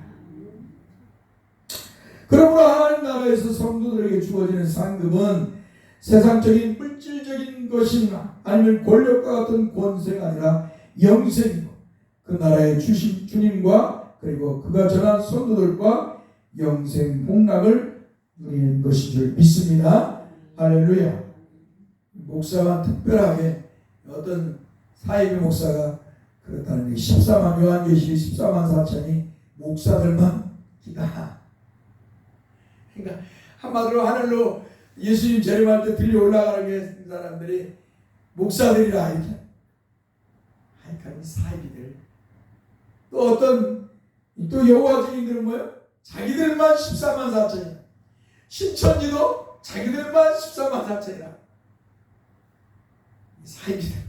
그러므로 하나님 나라에서 성도들에게 주어지는 상급은 세상적인 물질적인 것이나 아니면 권력과 같은 권세가 아니라 영생이고, 그 나라의 주신 주님과 그리고 그가 전한 성도들과 영생 복락을 누리는 것인 줄 믿습니다. 할렐루야. 목사가 특별하게 어떤 사이비 목사가 그렇다는 게 14만 요한계시록 14만 4천이 목사들만 기다. 그러니까 한마디로 하늘로 예수님 재림할 때 들려 올라가는 사람들이 목사들이라 이렇게. 하여간 사이비들. 또 여호와 증인들은 뭐예요? 자기들만 14만 4천이야. 신천지도 자기들만 14만 4천이라. 사이비들.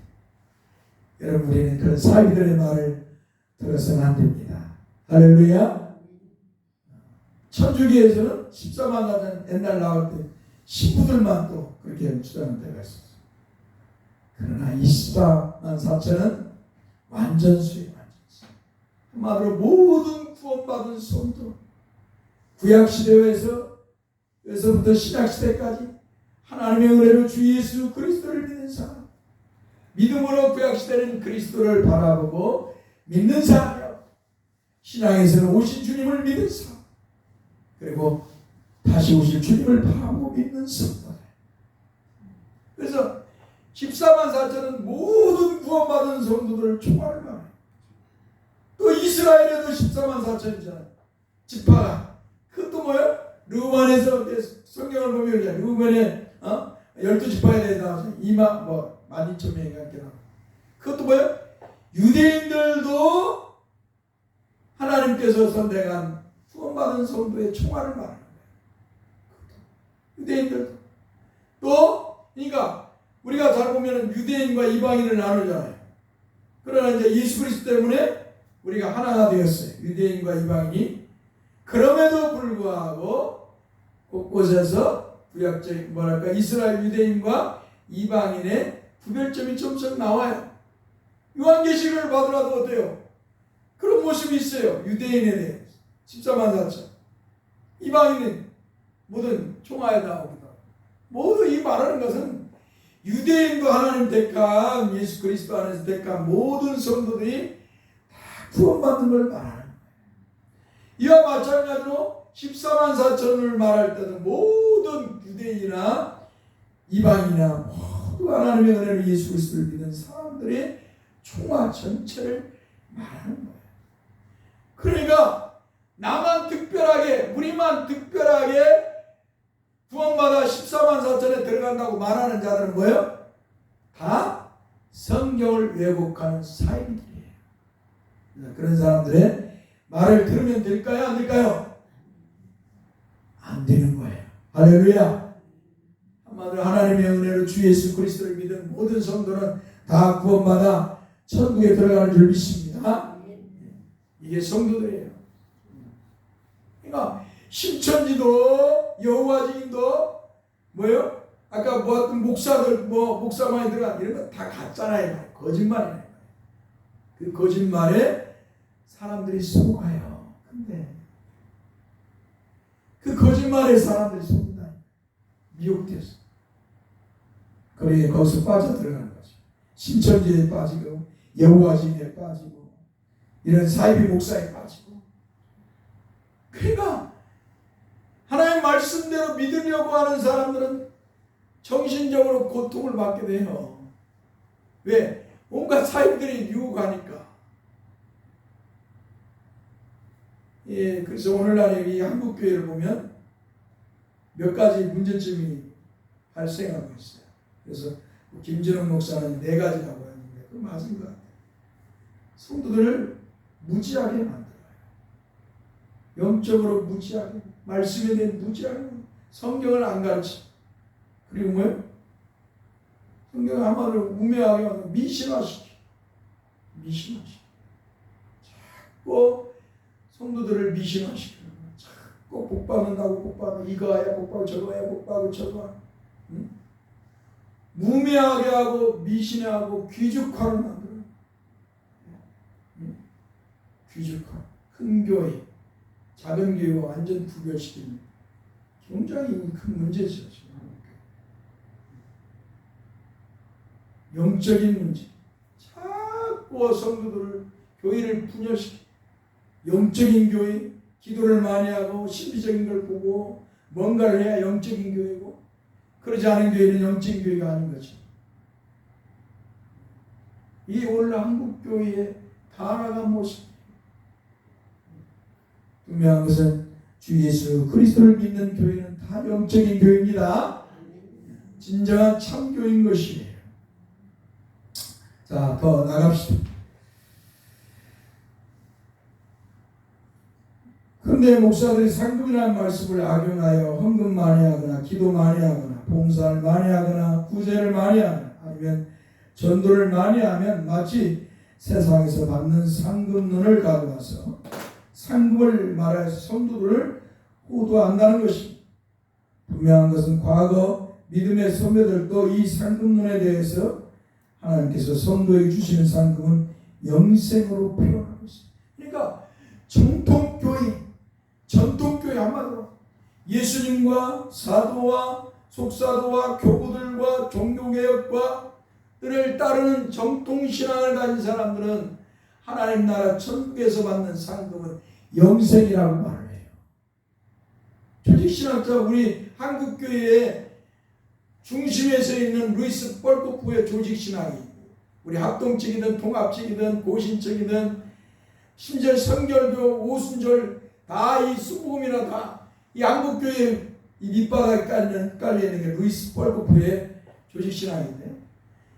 여러분, 우리는 그런 사이비들의 말을 들어서는 안 됩니다. 할렐루야. 천주교에서는 14만 4천 옛날 나올 때 신부들만 또 그렇게 주장한 때가 있었어요. 그러나 24만 4천은 완전수예요. 한마디로 모든 구원받은 성도, 구약시대에서부터 신약시대까지 하나님의 은혜로 주 예수 그리스도를 믿는 사람, 믿음으로 구약시대는 그리스도를 바라보고 믿는 사람이요, 신앙에서는 오신 주님을 믿는 사람, 그리고 다시 오실 주님을 바라보고 믿는 성도들. 그래서 14만 4천은 모든 구원받은 성도들을 총괄을 말해요. 또 이스라엘에도 14만 4천이잖아요. 지파가. 그것도 뭐예요? 르우벤에서 성경을 보면 르우벤의 12지파에 대해서 12,000명이 갖게 나와요. 그것도 뭐예요? 유대인들도 하나님께서 선택한 구원받은 성도의 총괄을 말하는 거예요. 유대인들도. 또 그러니까 우리가 잘 보면 유대인과 이방인을 나누잖아요. 그러나 이제 예수 그리스도 때문에 우리가 하나가 되었어요. 유대인과 이방인이. 그럼에도 불구하고 곳곳에서 구약적인 이스라엘 유대인과 이방인의 구별점이 점점 나와요. 요한계시를 받으라도 어때요? 그런 모습이 있어요. 유대인에 대해 14만 4천. 이방인은 모든 총하에 나오기도 하고. 모두 이 말하는 것은 유대인도 하나님 택한 예수 그리스도 안에서 택한 모든 성도들이 다 구원받는 걸 말하는 거예요. 이와 마찬가지로 14만 4천을 말할 때는 모든 유대인이나 이방인이나 모두 하나님의 은혜로 예수 그리스도를 믿는 사람들의 총화 전체를 말하는 거예요. 그러니까 나만 특별하게, 우리만 특별하게 구원받아 14만 4천에 들어간다고 말하는 자들은 뭐예요? 다 성경을 왜곡하는 사이비들이에요. 그런 사람들의 말을 들으면 될까요? 안 될까요? 안 되는 거예요. 할렐루야. 한마디로 하나님의 은혜로 주 예수 그리스도를 믿은 모든 성도는 다 구원받아 천국에 들어가는 줄 믿습니다. 이게 성도들이에요. 그러니까 신천지도 여호와 증인도 뭐예요? 아까 보았던 목사들 목사만이 들어간 이런 거 다 가짜나요. 거짓말이에요. 그 거짓말에 사람들이 속아요. 근데 그 거짓말에 사람들이 속는다. 미혹돼서. 그러니 거기서 빠져 들어가는 거죠. 신천지에 빠지고 여호와 증인에 빠지고 이런 사이비 목사에 빠지고. 그러니까 하나님 말씀대로 믿으려고 하는 사람들은 정신적으로 고통을 받게 돼요. 왜? 온갖 사이비들이 유혹하니까. 예, 그래서 오늘날 이 한국교회를 보면 몇 가지 문제점이 발생하고 있어요. 그래서 김진웅 목사는 4가지라고 했는데 그거 맞은 것 같아요. 성도들을 무지하게 만들어요. 영적으로 무지하게, 말씀에 대해 무지하게, 성경을 안 가르쳐. 그리고 뭐예요? 성경을 한마디로 우매하게 하고 미신화시켜. 자꾸 성도들을 미신화시키는 거예요. 자꾸 복받는다고 복받아. 이거 해야 복받고 저거 해야 복받고 저거. 응? 무매하게 하고 미신하고 귀족화를 만들어요. 응? 귀족화. 큰 교회, 작은 교회와 완전 구별시키는 굉장히 큰 문제죠. 지금. 영적인 문제. 자꾸 성도들을 교회를 분열시켜. 영적인 교회, 기도를 많이 하고 신비적인 걸 보고 뭔가를 해야 영적인 교회고, 그러지 않은 교회는 영적인 교회가 아닌 거죠. 이 오늘 한국 교회의 타락한 모습. 분명한 것은 주 예수 그리스도를 믿는 교회는 다 영적인 교회입니다. 진정한 참교인 것이에요. 자, 더 나갑시다. 그런데 그런데 목사들이 상급이라는 말씀을 악용하여 헌금 많이 하거나 기도 많이 하거나 봉사를 많이 하거나 구제를 많이 하거나 아니면 전도를 많이 하면 마치 세상에서 받는 상급론을 가져와서 상급을 말해서 성도들을 호도한다는 것입니다. 분명한 것은 과거 믿음의 선배들도 이 상급론에 대해서 하나님께서 성도에게 주시는 상급은 영생으로 표현하고 있습니다. 그러니까 전통교회 한마디로 예수님과 사도와 속사도와 교부들과 종교개혁과 를 따르는 정통신앙을 가진 사람들은 하나님 나라 천국에서 받는 상급은 영생이라고 말을 해요. 조직신학자 우리 한국교회의 중심에 서 있는 루이스 뻘코프의 조직신학이 우리 합동측이든 통합측이든 고신측이든 심지어 성결교 오순절 다 이 수복음이나 다 이 한국교회 이 밑바닥에 깔려있는 게 루이스 뻘코프의 조직신학인데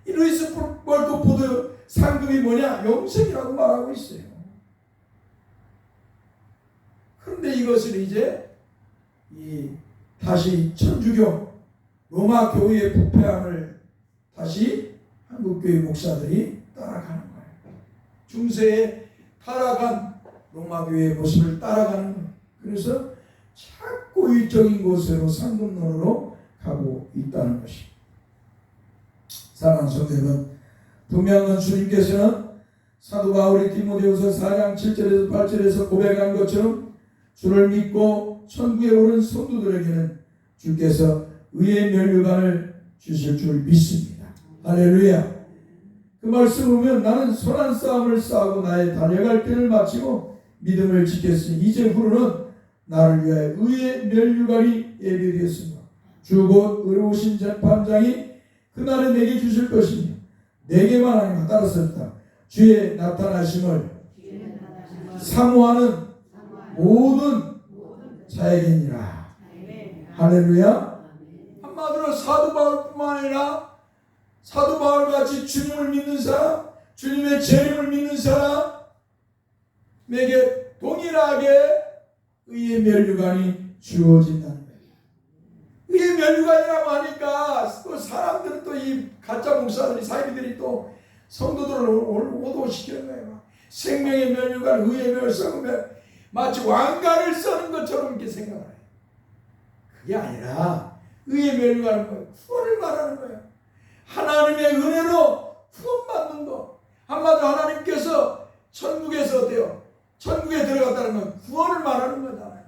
이 루이스 뻘코프도 상급이 뭐냐? 영생이라고 말하고 있어요. 그런데 이것을 이제 다시 천주교 로마 교회의 부패함을 다시 한국교회 목사들이 따라가는 거예요. 중세에 타락한 로마 교회의 모습을 따라가는 거예요. 그래서 자꾸 일적인 곳으로 상급론으로 가고 있다는 것입니다. 사랑하는 성도 여러분, 분명한 주님께서는 사도 바울이 디모데후서 4장 7절에서 8절에서 고백한 것처럼 주를 믿고 천국에 오른 성도들에게는 주께서 의의 면류관을 주실 줄 믿습니다. 할렐루야. 그 말씀을 보면 나는 선한 싸움을 싸우고 나의 달려갈 길을 마치고 믿음을 지켰으니 이제 후로는 나를 위하여 의의 면류관이 예비되었습니다. 주 곧 의로우신 재판장이 그날에 내게 주실 것이며 내게만 아니면 따랐었다. 주의 나타나심을 사모하는 모든 자에게니라. 할렐루야. 한마디로 사도 바울뿐만 아니라 사도 바울같이 주님을 믿는 사람, 주님의 재림을 믿는 사람에게 동일하게 의의 면류관이 주어진다는 거예요. 의의 면류관이라고 하니까 또 사람들은 또 이 가짜 목사들이 사이비들이 또 성도들을 오도시키는 거예요. 생명의 면류관, 의의 면류관, 마치 왕관을 써는 것처럼 이렇게 생각을 해요. 그게 아니라 의의 면류관은 뭐예요? 구원을 말하는 거예요. 하나님의 은혜로 구원받는 것. 한마디로 하나님께서 천국에서 어때요? 천국에 들어갔다는 건 구원을 말하는 거잖아요.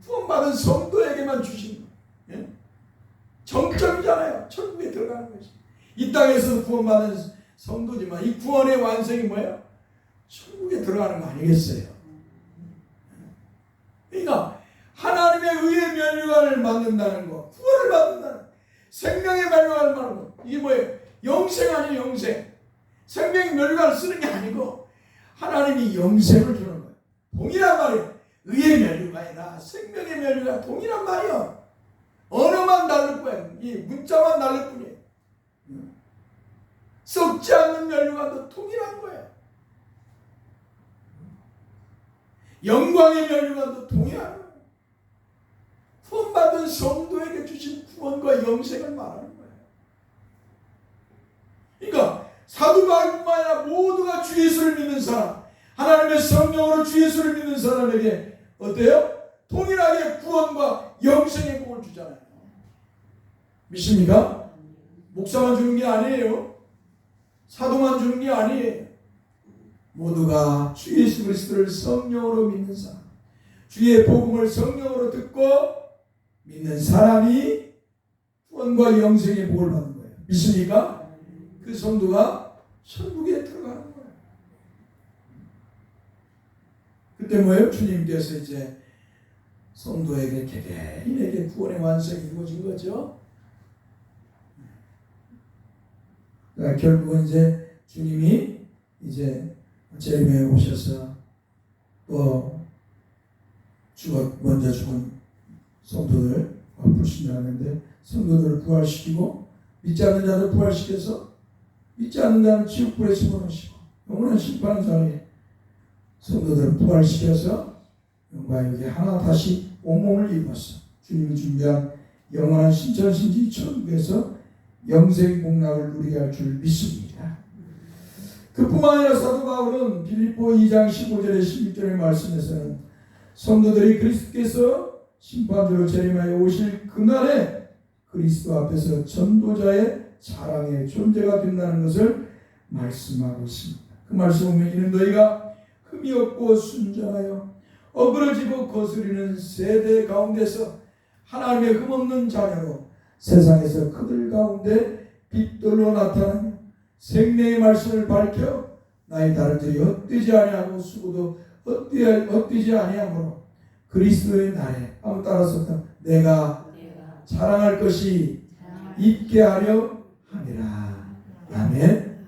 구원받은 성도에게만 주신 거. 예? 정점이잖아요. 천국에 들어가는 것이. 이 땅에서 구원받은 성도지만 이 구원의 완성이 뭐예요? 천국에 들어가는 거 아니겠어요? 그러니까 하나님의 의의 면류관을 만든다는 거, 구원을 받는다는 거, 생명의 면류관을 받는 거. 이게 뭐예요? 영생 아니에요, 영생. 생명의 면류관을 쓰는 게 아니고 하나님이 영생을 주는 거예요. 동일한 말이에요. 의의 면류관이나 생명의 면류관 동일한 말이에요. 언어만 다를 거예요. 이 문자만 다를 뿐이에요. 썩지 않는 면류관도 동일한 거예요. 영광의 면류관도 동일한 거예요. 구원받은 성도에게 주신 구원과 영생을 말하는 거예요. 그러니까 사도 바울뿐만 아니라 모두가 주 예수를 믿는 사람, 하나님의 성령으로 주 예수를 믿는 사람에게 어때요? 동일하게 구원과 영생의 복을 주잖아요. 믿습니까? 목사만 주는 게 아니에요. 사도만 주는 게 아니에요. 모두가 주 예수 그리스도를 성령으로 믿는 사람, 주의 복음을 성령으로 듣고 믿는 사람이 구원과 영생의 복을 받는 거예요. 믿습니까? 그 성도가 천국에 들어가는 거예요. 그때 뭐예요? 주님께서 이제 성도에게 개개인에게 구원의 완성이 이루어진 거죠. 그러니까 결국은 이제 주님이 이제 재림에 오셔서 또 먼저 죽은 성도들 불신자하는데 성도들을 부활시키고 믿지 않는 자를 부활시켜서 믿지 않는 자는 지옥불에 집어넣으시고 영원한 심판자에 성도들을 부활시켜서 영광에게 하나 다시 온몸을 입어서 주님이 준비한 영원한 신천신지 천국에서 영생 복락을 누리게 할 줄 믿습니다. 그뿐만 아니라 사도 바울은 빌립보 2장 15절에 16절의 말씀에서는 성도들이 그리스도께서 심판주로 재림하여 오실 그날에 그리스도 앞에서 전도자의 자랑의 존재가 된다는 것을 말씀하고 있습니다. 그 말씀을 보면 이는 너희가 흠이 없고 순전하여 어그러지고 거스리는 세대 가운데서 하나님의 흠없는 자녀로 세상에서 그들 가운데 빛들로 나타나며 생명의 말씀을 밝혀 나의 다른 절이 헛되지 아니하고 수고도 헛되지 아니하므로 그리스도의 날에 한번 따라서 내가 자랑할 것이 있게 하려 함이라. 아멘.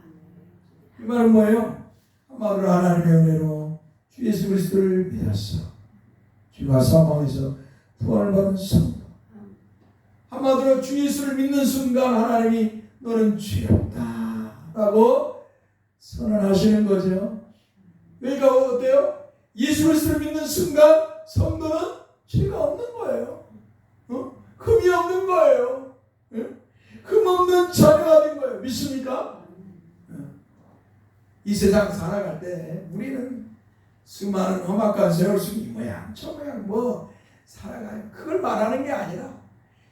이 말은 뭐예요? 한마디로 하나님의 은혜로 주 예수 그리스도를 믿었어. 죄와 사망에서 구원을 받은 성도. 한마디로 주 예수를 믿는 순간 하나님이 너는 죄 없다 라고 선언하시는 거죠. 그러니까 어때요? 예수 그리스도를 믿는 순간 성도는 죄가 없는 거예요. 흠이 없는 거예요. 흠 없는 자녀가 된 거예요. 믿습니까? 이 세상 살아갈 때 우리는 수많은 험악한 세월 속에 이 모양 저 모양 뭐 살아가요. 그걸 말하는 게 아니라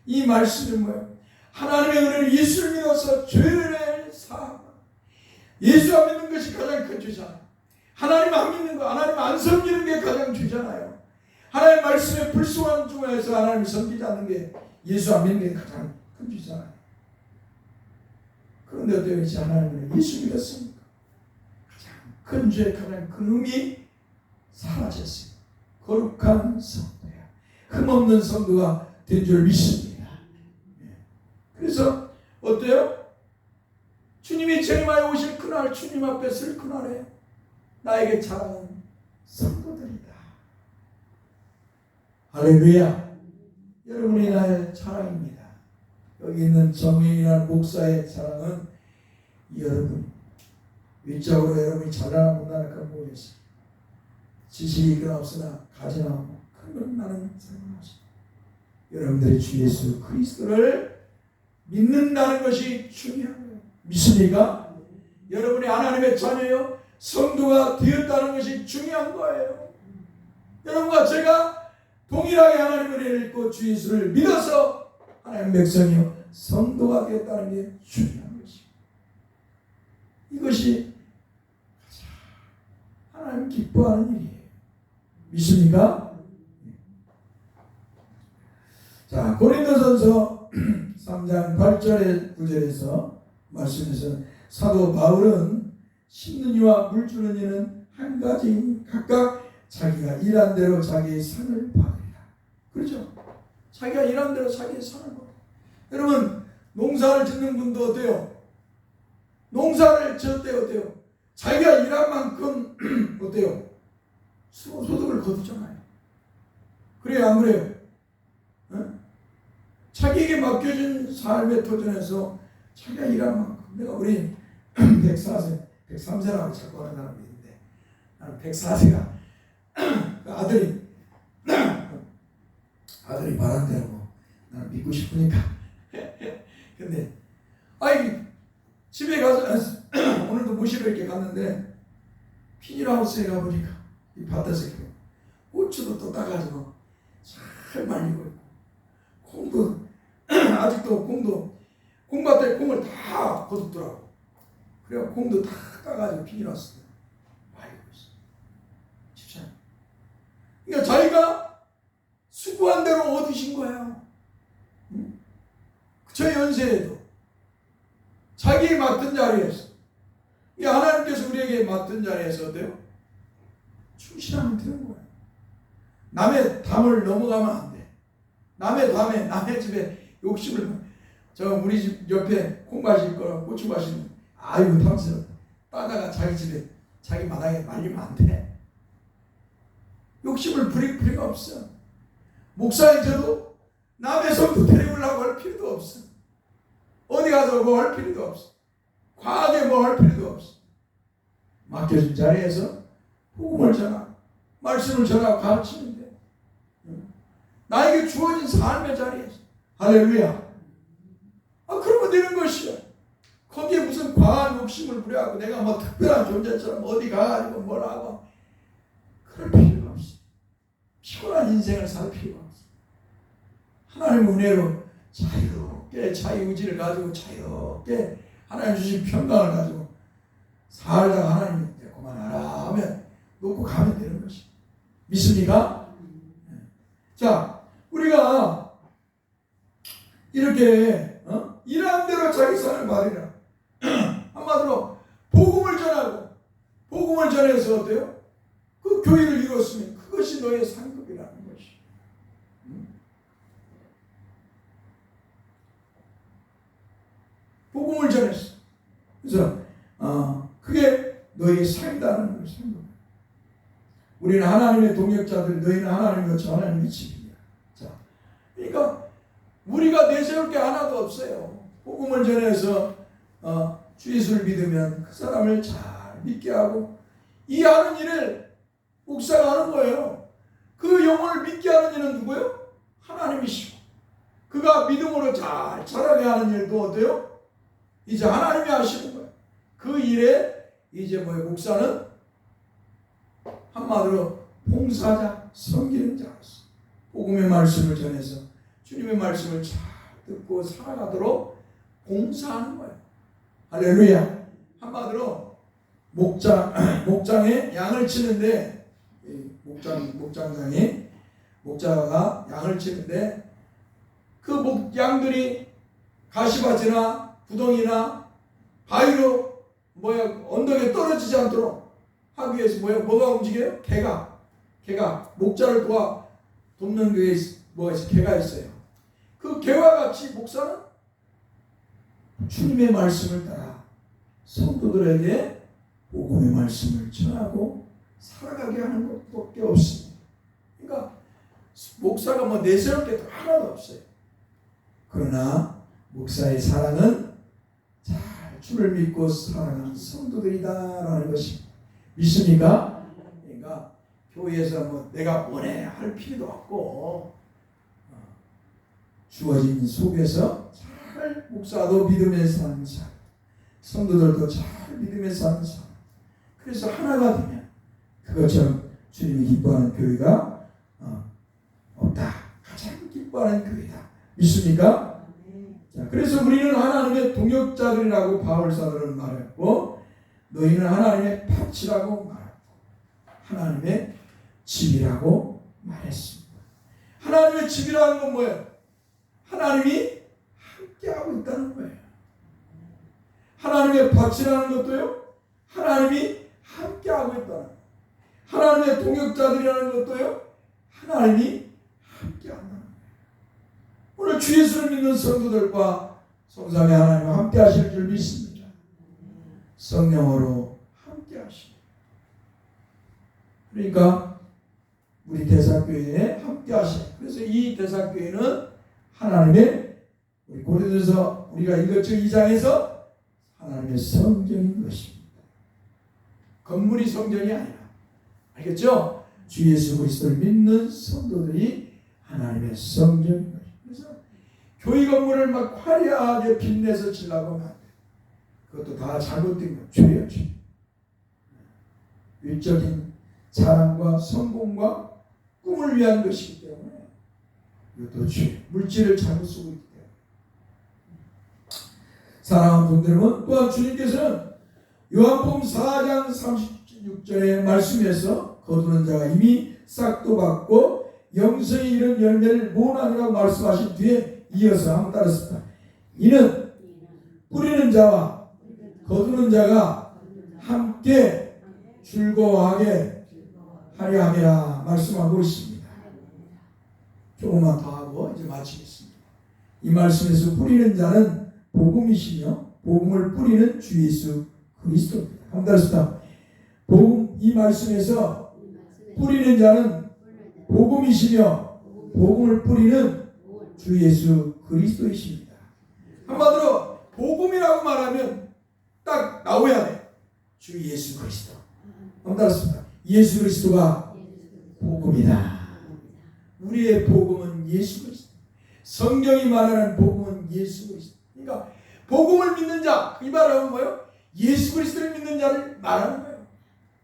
이 말씀은 뭐예요? 하나님의 은혜를 예수를 믿어서 죄를 사하고 예수 안 믿는 것이 가장 큰 죄잖아요. 하나님 안 믿는 거, 하나님 안 섬기는 게 가장 죄잖아요. 하나님 말씀에 불순한 중에서 하나님 섬기지 않는 게 예수 안 믿는 게 가장 큰 죄잖아요. 그런데 어때요? 이제 하나님은 예수 믿었습니까? 가장 큰 죄, 가장 큰 흠이 사라졌어요. 거룩한 성도야. 흠없는 성도가 된 줄 믿습니다. 그래서 어때요? 주님이 재림하여 오실 그날, 주님 앞에 설 그날에 나에게 자랑은 성도들이다. 할렐루야. 여러분이 나의 자랑입니다. 여기 있는 정인이라는 목사의 자랑은 여러분, 위적으로 여러분이 잘나나 못나나 그런 모르겠어요. 지식이 있거나 없으나 가지나 큰 나는 상관없습니다. 여러분들이 주 예수 그리스도를 믿는다는 것이 중요한 거예요. 믿습니까? 여러분이 하나님의 자녀요 성도가 되었다는 것이 중요한 거예요. 여러분과 제가 동일하게 하나님의 은혜를 입고 주 예수를 믿어서 하나님의 백성이요 성도가 되었다는 게 중요한 것이에요. 이것이 하나님 기뻐하는 일이에요. 믿습니까? 자, 고린도전서 3장 8절의 9절에서 말씀에서 사도 바울은 심는 이와 물 주는 이는 한 가지 각각 자기가 일한 대로 자기의 상을 받으리라. 그렇죠? 자기가 일한 대로 자기의 상을 받으리라. 여러분 농사를 짓는 분도 어때요? 농사를 지을 때 어때요? 자기가 일한 만큼 어때요? 소득을 거두잖아요. 그래요 안 그래요? 자기에게 맡겨진 삶의 도전에서 자기가 일한 만큼 내가 우리 104세 103세라고 자꾸 하는 사람이 있는데 나는 104세가 그 아들이 말한 대로 나는 믿고 싶으니까 근데 아이 집에 가서 오늘도 모시러 이렇게 갔는데 비닐하우스에 가보니까 이 밭에서 고추도 또 따가지고 잘 말리고 있고 콩도 아직도 콩밭에 콩을 다 거뒀더라고. 그래 콩도 다 따가지고 비닐하우스에 말리고 있어. 집사님. 그러니까 자기가 수고한 대로 얻으신 거예요. 응? 저 연세에도 자기 맡은 자리에서 이 하나님께서 우리에게 맡은 자리에서 어때요? 충실하면 되는 거예요. 남의 담을 넘어가면 안 돼. 남의 담에 남의 집에 욕심을 저 우리 집 옆에 콩밭이 있거나 고추밭이 있는 아이고 탐스럽다. 따다가 자기 집에 자기 마당에 말리면 안 돼. 욕심을 부릴 필요가 없어. 목사인 저도 남의 성도 데려오려고 할 필요도 없어. 어디 가서 뭐 할 필요도 없어. 과하게 뭐 할 필요도 없어. 맡겨진 자리에서 복음을 전하고 말씀을 전하고 가르치는데 나에게 주어진 삶의 자리에서. 할렐루야. 그러면 되는 것이야. 거기에 무슨 과한 욕심을 부려하고 내가 뭐 특별한 존재처럼 어디 가가지고 뭘 하고 그럴 필요가 없어. 피곤한 인생을 살 필요가 없어. 하나님의 은혜로 자유롭게 자유의지를 가지고 자유롭게 하나님 주신 평강을 가지고 살다가 하나님이 그만하라 하면 놓고 가면 되는 것이. 믿습니까? 자, 우리가 이렇게 일하는 대로 자기 상을 말이라. 한마디로 복음을 전하고 복음을 전해서 어때요? 그 교회를 이뤘으면 그것이 너의 상급이라는 것이. 복음을 전했어. 그래서 그게 너의 상이다는 것이. 우리는 하나님의 동역자들, 너희는 하나님의 저 하나님의 집이야. 자, 그러니까 우리가 내세울 게 하나도 없어요. 복음을 전해서 주 예수를 믿으면 그 사람을 잘 믿게 하고 이 하는 일을 목사가 하는 거예요. 그 영혼을 믿게 하는 일은 누구예요? 하나님이시고 그가 믿음으로 잘 자라게 하는 일도 어때요? 이제 하나님이 하시는 거예요. 그 일에 이제 목사는 한마디로 봉사자, 섬기는 자로서 복음의 말씀을 전해서 주님의 말씀을 잘 듣고 살아가도록 봉사하는 거예요. 할렐루야. 한마디로 목장에 양을 치는데 목장장이 목자가 양을 치는데 그 양들이 가시밭이나 부동이나 바위로 언덕에 떨어지지 않도록 하기 위해서 뭐가 움직여요? 개가 목자를 돕는 게 개가 있어요. 그 개와 같이 목사는 주님의 말씀을 따라 성도들에게 복음의 말씀을 전하고 살아가게 하는 것밖에 없습니다. 그러니까 목사가 내세울 게 하나도 없어요. 그러나 목사의 사랑은 잘 주를 믿고 살아가는 성도들이다라는 것입니다. 믿습니까? 그러니까 교회에서 내가 원해 할 필요도 없고 주어진 속에서 잘 목사도 믿으면서 사는 사람, 성도들도 잘 믿으면서 사는 사람. 그래서 하나가 되면 그것처럼 주님이 기뻐하는 교회가 없다. 가장 기뻐하는 교회다. 믿습니까? 자, 그래서 우리는 하나님의 동역자들이라고 바울 사도는 말했고 너희는 하나님의 밭이라고 말했고 하나님의 집이라고 말했습니다. 하나님의 집이라는 건 뭐예요? 하나님이 함께하고 있다는 거예요. 하나님의 밭이라는 것도요, 하나님이 함께하고 있다는 거예요. 하나님의 동역자들이라는 것도요, 하나님이 함께한다는 거예요. 오늘 주 예수를 믿는 성도들과 성삼위 하나님과 함께 하실 줄 믿습니다. 성령으로 함께 하십니다. 그러니까 우리 대사교회에 함께 하셔요. 그래서 이 대사교회는 하나님의 우리 고린도서 우리가 읽었죠 2장에서 하나님의 성전인 것입니다. 건물이 성전이 아니라. 알겠죠? 주 예수 그리스도를 믿는 성도들이 하나님의 성전인 것입니다. 그래서 교회 건물을 화려하게 빛내서 지려고 하면 안 돼요. 그것도 다 잘못된 거, 죄예요, 죄. 일적인 자랑과 성공과 꿈을 위한 것이기 때문에 이것도 죄, 물질을 잘못 쓰고 있기 때문에. 사랑하는 분들 여러분, 또한 주님께서는 요한복음 4장 36절의 말씀에서 거두는 자가 이미 싹도 받고 영생에 이른 열매를 모으느니라고 말씀하신 뒤에 이어서 한번 따랐습니다. 이는 뿌리는 자와 거두는 자가 함께 즐거워하게 하려 함이라 말씀하고 있습니다. 조금만 더 하고 이제 마치겠습니다. 이 말씀에서 뿌리는 자는 복음이시며 복음을 뿌리는 주 예수 그리스도입니다. 한번 따라합시다. 복음, 이 말씀에서 뿌리는 자는 복음이시며 복음을 뿌리는 주 예수 그리스도이십니다. 한마디로 복음이라고 말하면 딱 나와야 돼. 주 예수 그리스도. 한번 따라합시다. 예수 그리스도가 복음이다. 우리의 복음은 복음은 예수 그리스도. 성경이 말하는 복음은 예수 그리스도. 그러니까 복음을 믿는 자, 이 말은 뭐예요? 예수 그리스도를 믿는 자를 말하는 거예요.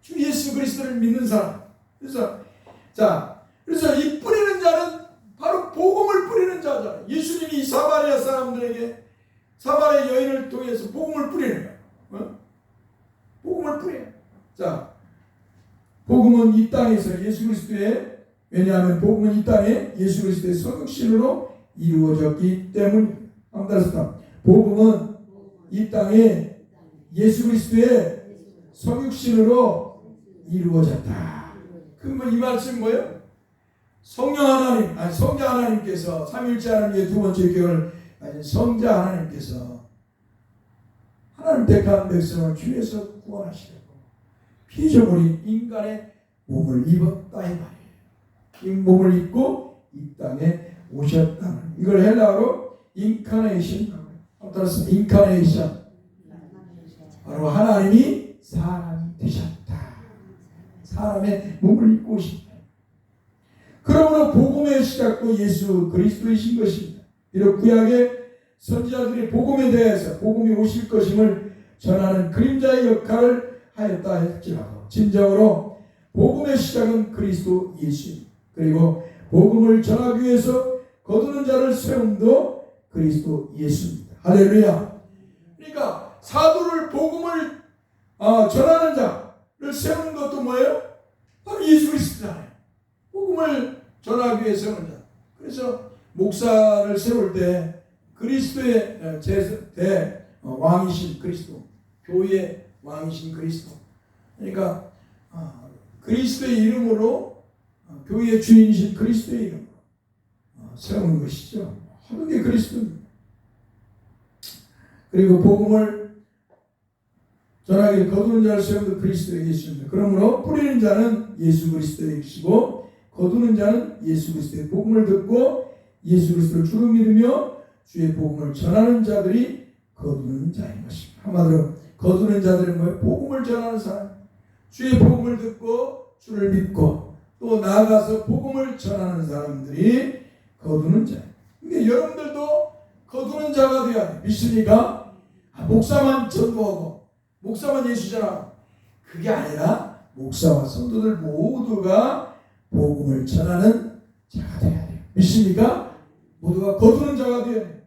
주 예수 그리스도를 믿는 사람. 그래서 이 뿌리는 자는 바로 복음을 뿌리는 자잖아요. 예수님이 사마리아 사람들에게, 사마리아 여인을 통해서 복음을 뿌리는 거예요. 복음을 뿌려요. 자, 복음은 이 땅에서 예수 그리스도의, 왜냐하면 복음은 이 땅에 예수 그리스도의 성육신으로 이루어졌기 때문입니다. 한번 따라서 복음은 이 땅에 예수 그리스도의 성육신으로 이루어졌다. 그러면 이 말씀이 뭐예요? 성령 하나님, 성자 하나님께서, 삼위일체 하나님의 두 번째 교회를 가진 성자 하나님께서 하나님 택한 백성을 주에서 구원하시려고 피조물인 인간의 몸을 입었다 이 말이에요. 이 몸을 입고 이 땅에 오셨다는, 이걸 헬라어로 인카네이션, 따라서 인카네이션, 바로 하나님이 사람이 되셨다. 사람의 몸을 입고 오신다. 그러므로 복음의 시작도 예수 그리스도이신 것입니다. 비록 구약의 선지자들이 복음에 대해서 복음이 오실 것임을 전하는 그림자의 역할을 하였다 할지라도 진정으로 복음의 시작은 그리스도 예수입니다. 그리고 복음을 전하기 위해서 거두는 자를 세움도 그리스도 예수입니다. 할렐루야. 그러니까 사도를, 복음을 전하는 자를 세우는 것도 뭐예요? 바로 예수 그리스도잖아요. 복음을 전하기 위해 세우는 자. 그래서 목사를 세울 때 그리스도의 왕이신 그리스도, 교회의 왕이신 그리스도. 그러니까 그리스도의 이름으로, 교회의 주인이신 그리스도의 이름으로 세우는 것이죠. 하는 게 그리스도입니다. 그리고 복음을 전하기 거두는 자를 세우는 그리스도의 예수입니다. 그러므로 뿌리는 자는 예수 그리스도이시고 거두는 자는 예수 그리스도의 복음을 듣고 예수 그리스도를 주로 믿으며 주의 복음을 전하는 자들이 거두는 자인 것입니다. 한마디로 거두는 자들은 뭐예요? 복음을 전하는 사람, 주의 복음을 듣고 주를 믿고 또 나아가서 복음을 전하는 사람들이 거두는 자예요. 근데 여러분들도 거두는 자가 되어야 돼요. 믿습니까? 목사만 전도하고 목사만 예수잖아. 그게 아니라 목사와 성도들 모두가 복음을 전하는 자가 되어야 돼요. 믿습니까? 모두가 거두는 자가 되어야 돼요.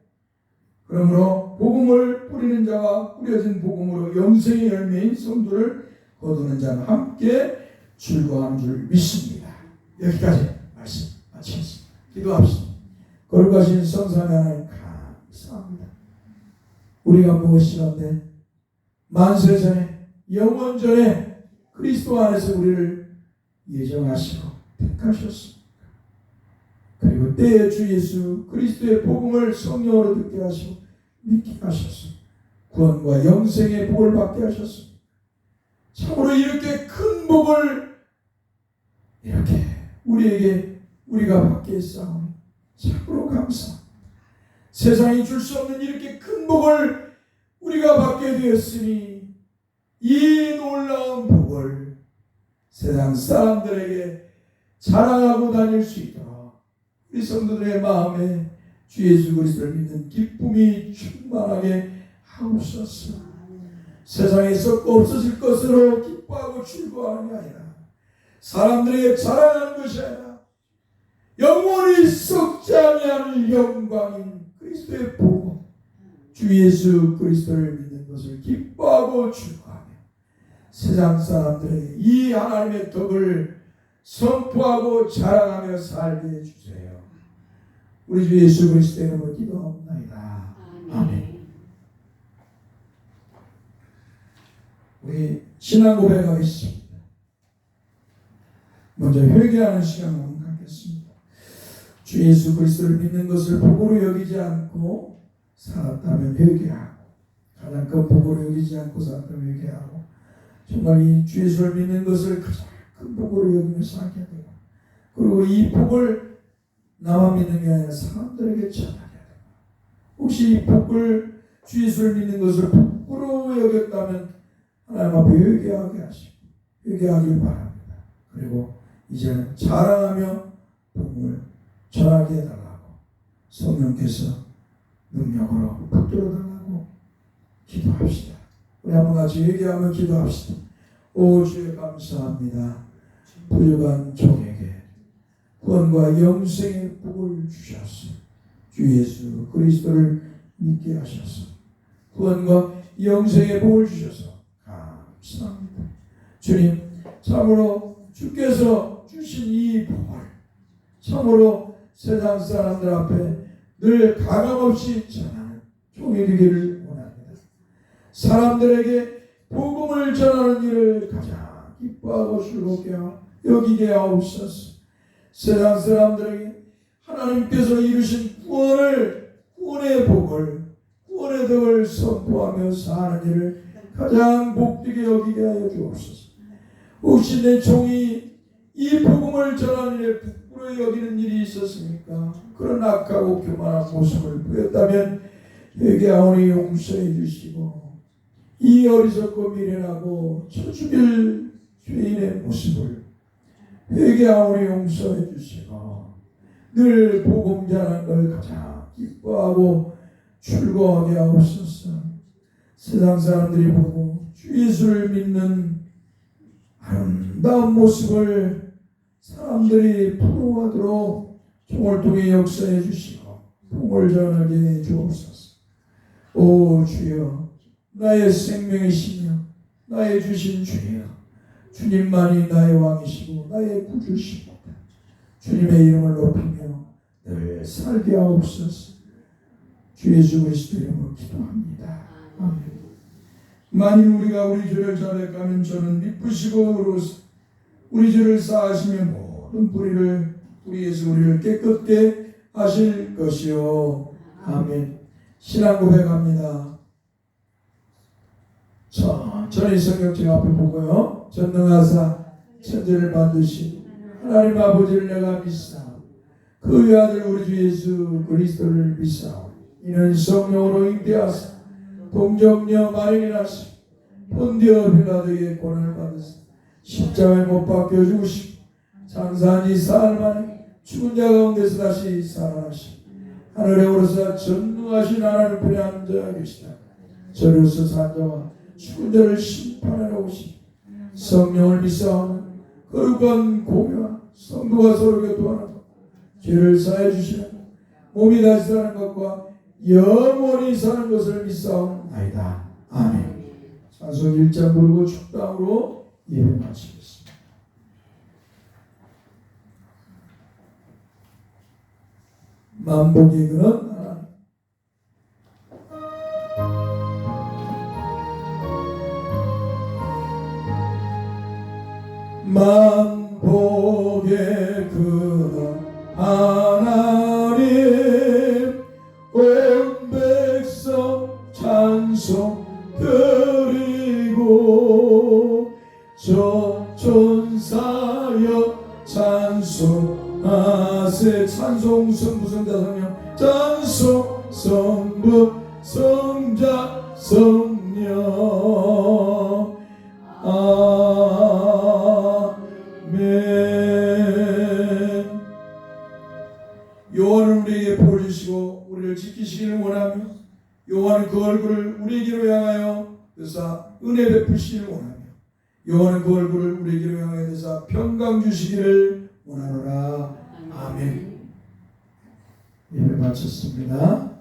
그러므로 복음을 뿌리는 자와 뿌려진 복음으로 영생의 열매인 성도를 거두는 자는 함께 출고하는 줄 믿습니다. 여기까지 말씀 마치겠습니다. 기도합시다. 거룩하신 성삼위 하나님 감사합니다. 우리가 무엇이라도 만세 전에, 영원 전에 그리스도 안에서 우리를 예정하시고 택하셨습니다. 그리고 때에 주 예수 그리스도의 복음을 성령으로 듣게 하시고 믿게 하셨습니다. 구원과 영생의 복을 받게 하셨습니다. 참으로 이렇게 큰 복을 이렇게 우리가 받게 했사오니 참으로 감사합니다. 세상이 줄 수 없는 이렇게 큰 복을 우리가 받게 되었으니 이 놀라운 복을 세상 사람들에게 자랑하고 다닐 수 있도록 우리 성도들의 마음에 주 예수 그리스도를 믿는 기쁨이 충만하게 하옵소서. 세상에 썩고 없어질 것으로 기뻐하고 즐거워하는 게 아니라 사람들에게 자랑하는 것이 아니라 영원히 썩지 아니할 영광인 그리스도의 복음, 주 예수 그리스도를 믿는 것을 기뻐하고 즐거워하며 세상 사람들에게 이 하나님의 덕을 선포하고 자랑하며 살게 해주세요. 우리 주 예수 그리스도의 이름으로 기도합니다. 아멘. 우리 신앙 고백하겠습니다. 먼저 회개하는 시간을 갖겠습니다. 주 예수 그리스도를 믿는 것을 복으로 여기지 않고 살았다면 회개하고, 가장 큰 복으로 여기지 않고 살았다면 회개하고, 정말 이 주 예수를 믿는 것을 가장 큰 복으로 여기며 살게 돼요. 그리고 이 복을 나만 믿는 게 아니라 사람들에게 전하게 돼요. 혹시 이 복을, 주 예수를 믿는 것을 복으로 여겼다면 하나님 앞에 회개하게 하시고 회개하길 바랍니다. 그리고 이제는 자랑하며 복음을 전하게 해달라. 성령께서 능력으로 붙들어달라고 기도합시다. 우리 한번 같이 얘기하며 기도합시다. 오 주여 감사합니다. 부족한 종에게 구원과 영생의 복을 주셨어. 주 예수 그리스도를 믿게 하셔서 구원과 영생의 복을 주셔서 감사합니다. 주님 참으로 주께서 주신 이 복을 참으로 세상 사람들 앞에 늘 가감없이 전하는 종이 되기를 원합니다. 사람들에게 복음을 전하는 일을 가장 기뻐하고 즐겁게 여기게 하옵소서. 세상 사람들에게 하나님께서 이루신 구원의 복을, 구원의 덕을 선포하며 사는 일을 가장 복되게 여기게 하여 주옵소서. 혹시 내 종이 이 복음을 전하는 일에 부끄러워 여기는 일이 있었습니까? 그런 악하고 교만한 모습을 보였다면 회개하오니 용서해 주시고 이 어리석고 미련하고 처죽일 죄인의 모습을 회개하오니 용서해 주시고 늘 복음 전하는 걸 가장 기뻐하고 즐거워하게 하옵소서. 세상 사람들이 보고 주 예수를 믿는 아름다운 모습을 사람들이 부러워하도록 종을 통해 역사해 주시고 복음을 전하게 해 주옵소서. 오 주여 나의 생명이시며 나의 주신 주여 주님만이 나의 왕이시고 나의 구주십니다. 주님의 이름을 높이며 늘 살게 하옵소서. 주 예수 그리스도 이름으로 기도합니다. 아멘. 만일 우리가 우리 죄를 자백하면 저는 미쁘시고 우리 죄를 사하시며 모든 뿌리에서 우리를 깨끗게 하실 것이요. 아멘. 신앙 고백합니다. 천천히 성경책 앞에 보고요. 전능하사 천지를 만드신 하나님 아버지를 내가 믿사오니 그 외아들 우리 주 예수 그리스도를 믿사오니 이는 성령으로 잉태하사 동정녀 마리아에 나시고 본디오 빌라도에게 고난을 받으사 십자가에 못 박혀 죽으시고 장사한 지 사흘 만에 죽은 자 가운데서 다시 살아나시고 하늘에 오르사 전능하신 하나님 편에 앉아 계시다. 저로서 산 자와 죽은 자를 심판하러 오시고 성령을 믿사오는 거룩한 공유와 성도가 서로 교통하는 것 죄를 사해 주시는 몸이 다시 사는 것과 영원히 사는 것을 믿사옵나이다. 아멘. 찬송 1장 부르고 축당으로 예배 마치겠습니다. 만복의 근원 하나님. 만복의 근원 하나님 온 백성 찬송 드리고 전사여 찬송하세. 찬송 성부 성자 성령 찬송 성부 성자 성령 아멘. 여호와는 우리에게 복을 주시고 우리를 지키시기를 원하며 여호와는 그 얼굴을 우리에게로 향하여 그사 은혜 베푸시기를 원하며 여호와는 그 얼굴을 우리에게로 향하여 그사 평강 주시기를 원하노라. 아멘. 예배 마쳤습니다.